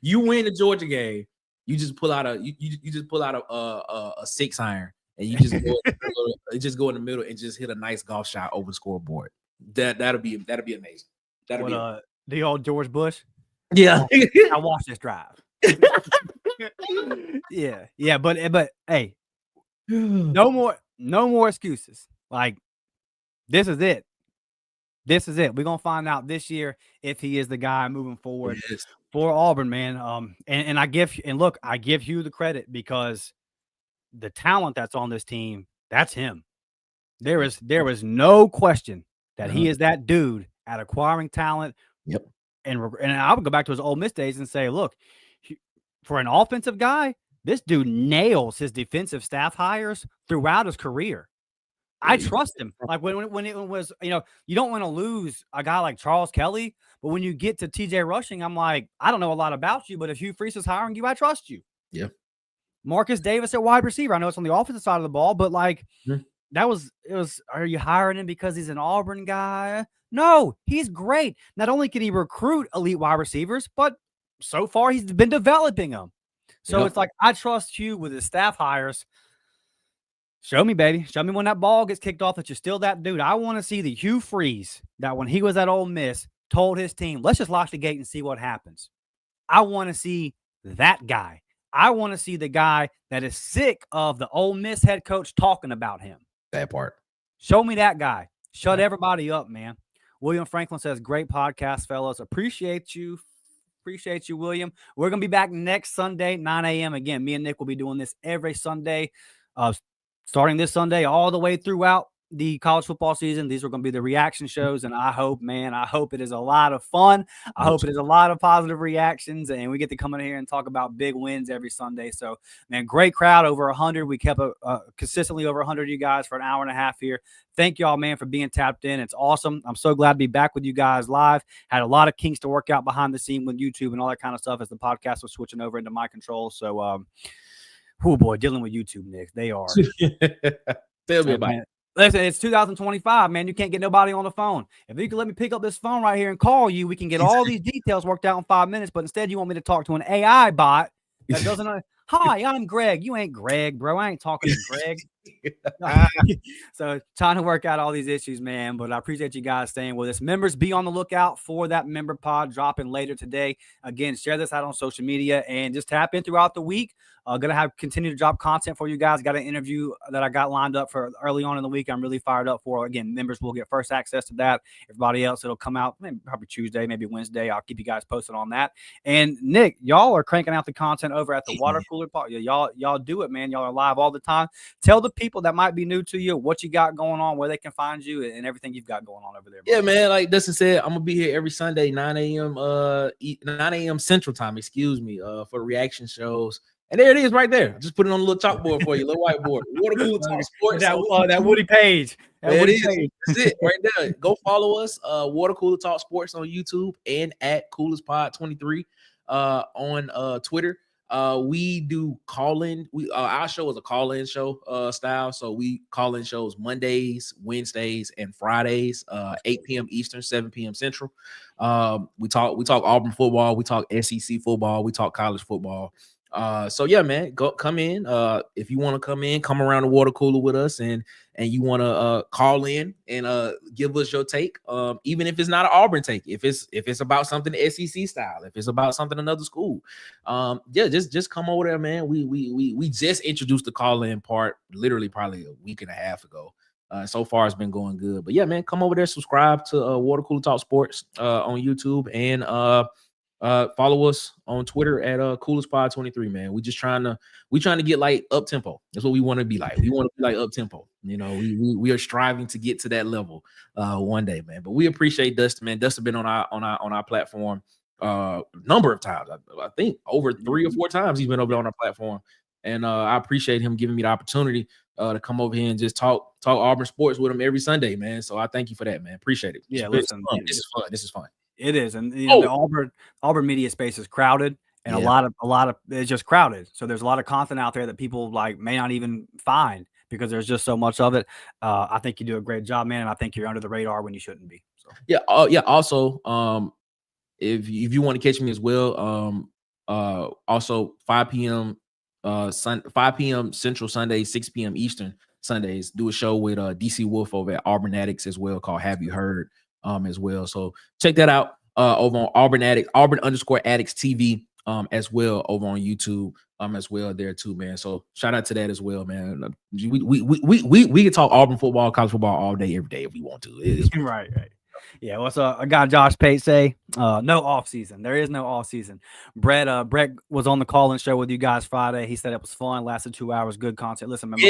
You win the Georgia game. You just pull out a 6-iron and you just go in the middle and just hit a nice golf shot over the scoreboard. That'll be amazing. The old George Bush. Yeah. I watched this drive. Yeah, but hey, no more excuses. Like, this is it. This is it. We're gonna find out this year if he is the guy moving forward Yes. for Auburn, man. And I give Hugh the credit because the talent that's on this team, that's him. There is no question that he is that dude at acquiring talent. Yep. And I would go back to his Ole Miss days and say, look, for an offensive guy, this dude nails his defensive staff hires throughout his career. I trust him. Like when it was, you don't want to lose a guy like Charles Kelly, but when you get to TJ Rushing, I'm like, I don't know a lot about you, but if Hugh Freeze is hiring you, I trust you. Yeah. Marcus Davis at wide receiver. I know it's on the offensive side of the ball, but like are you hiring him because he's an Auburn guy? No, he's great. Not only can he recruit elite wide receivers, but so far he's been developing them. So it's like, I trust Hugh with his staff hires. Show me, baby. Show me when that ball gets kicked off that you're still that dude. I want to see the Hugh Freeze that when he was at Ole Miss told his team, let's just lock the gate and see what happens. I want to see that guy. I want to see the guy that is sick of the Ole Miss head coach talking about him. That part. Show me that guy. Shut everybody up, man. William Franklin says, great podcast, fellas. Appreciate you. Appreciate you, William. We're going to be back next Sunday, 9 a.m. Again, me and Nick will be doing this every Sunday. Starting this Sunday all the way throughout the college football season. These are going to be the reaction shows, and I hope it is a lot of fun. I hope it is a lot of positive reactions, and we get to come in here and talk about big wins every Sunday. So, man, great crowd, over 100. We kept consistently over 100 of you guys for an hour and a half here. Thank y'all, man, for being tapped in. It's awesome. I'm so glad to be back with you guys live. Had a lot of kinks to work out behind the scene with YouTube and all that kind of stuff as the podcast was switching over into my control. So, oh boy, dealing with YouTube, Nick. They are. Tell me about it. Listen, it's 2025, man. You can't get nobody on the phone. If you can let me pick up this phone right here and call you, we can get all these details worked out in 5 minutes. But instead, you want me to talk to an AI bot that doesn't know. Hi, I'm Greg. You ain't Greg, bro. I ain't talking to Greg. So trying to work out all these issues, man. But I appreciate you guys staying with us. Members, be on the lookout for that member pod dropping later today. Again, share this out on social media and just tap in throughout the week. Gonna continue to drop content for you guys. Got an interview that I got lined up for early on in the week. I'm really fired up for. Again, members will get first access to that. Everybody else, it'll come out probably Tuesday, maybe Wednesday. I'll keep you guys posted on that. And Nick, y'all are cranking out the content over at the water cooler part. Y'all do it, man. Y'all are live all the time. Tell the people that might be new to you what you got going on, where they can find you, and everything you've got going on over there. Bro. Yeah, man. Like Dustin said, I'm gonna be here every Sunday, 9 a.m. Central Time. For reaction shows. And there it is right there. Just put it on a little chalkboard for you, little whiteboard. Water Cooler Talk Sports. That Woody page. That's it right there. Go follow us, Water Cooler Talk Sports on YouTube and at CoolersPod23 on Twitter. We do call-in. Our show is a call-in show style. So we call in shows Mondays, Wednesdays, and Fridays, 8 p.m. Eastern, 7 p.m. Central. We talk Auburn football, we talk SEC football, we talk college football. So yeah, man, come in. If you want to come around the water cooler with us and you want to call in and give us your take, even if it's not an Auburn take, if it's about something SEC style, if it's about something another school, just come over there, man. We just introduced the call in part literally probably a week and a half ago. So far it's been going good, but yeah, man, come over there, subscribe to Water Cooler Talk Sports on YouTube, and follow us on Twitter at CoolersPod23, man. We trying to get like up tempo. That's what we want to be like. We want to be like up tempo. You know, we are striving to get to that level one day, man. But we appreciate Dustin, man. Dustin been on our platform number of times. I think over 3 or 4 times he's been over on our platform. And I appreciate him giving me the opportunity to come over here and just talk Auburn sports with him every Sunday, man. So I thank you for that, man. Appreciate it. Yeah, listen, this is fun. It is, and the Auburn media space is crowded, and a lot of it's just crowded. So there's a lot of content out there that people may not even find because there's just so much of it. I think you do a great job, man, and I think you're under the radar when you shouldn't be. So. Yeah. Also, if you want to catch me as well, also 5 p.m. 5 p.m. Central Sundays, 6 p.m. Eastern Sundays, do a show with DC Wolf over at Auburn Addicts as well called Have You Heard as well. So check that out over on Auburn _Addicts TV as well over on YouTube. as well there too, man. So shout out to that as well, man. We can talk Auburn football, college football all day, every day if we want to. It is right. Yeah, what's up? I got Josh Pate say, no off season. There is no off season. Brett was on the call-in show with you guys Friday. He said it was fun, lasted 2 hours, good content. Listen, man,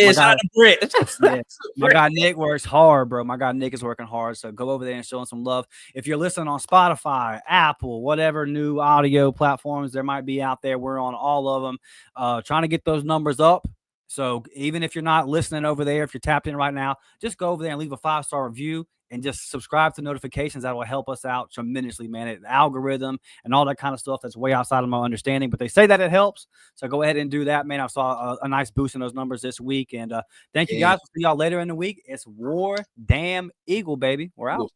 my guy Nick works hard, bro. My guy Nick is working hard. So go over there and show him some love. If you're listening on Spotify, Apple, whatever new audio platforms there might be out there, we're on all of them. Trying to get those numbers up. So even if you're not listening over there, if you're tapped in right now, just go over there and leave a 5-star review and just subscribe to notifications. That will help us out tremendously, man. The algorithm and all that kind of stuff that's way outside of my understanding, but they say that it helps. So go ahead and do that, man. I saw a nice boost in those numbers this week. And thank you guys. We'll see y'all later in the week. It's War Damn Eagle, baby. We're out.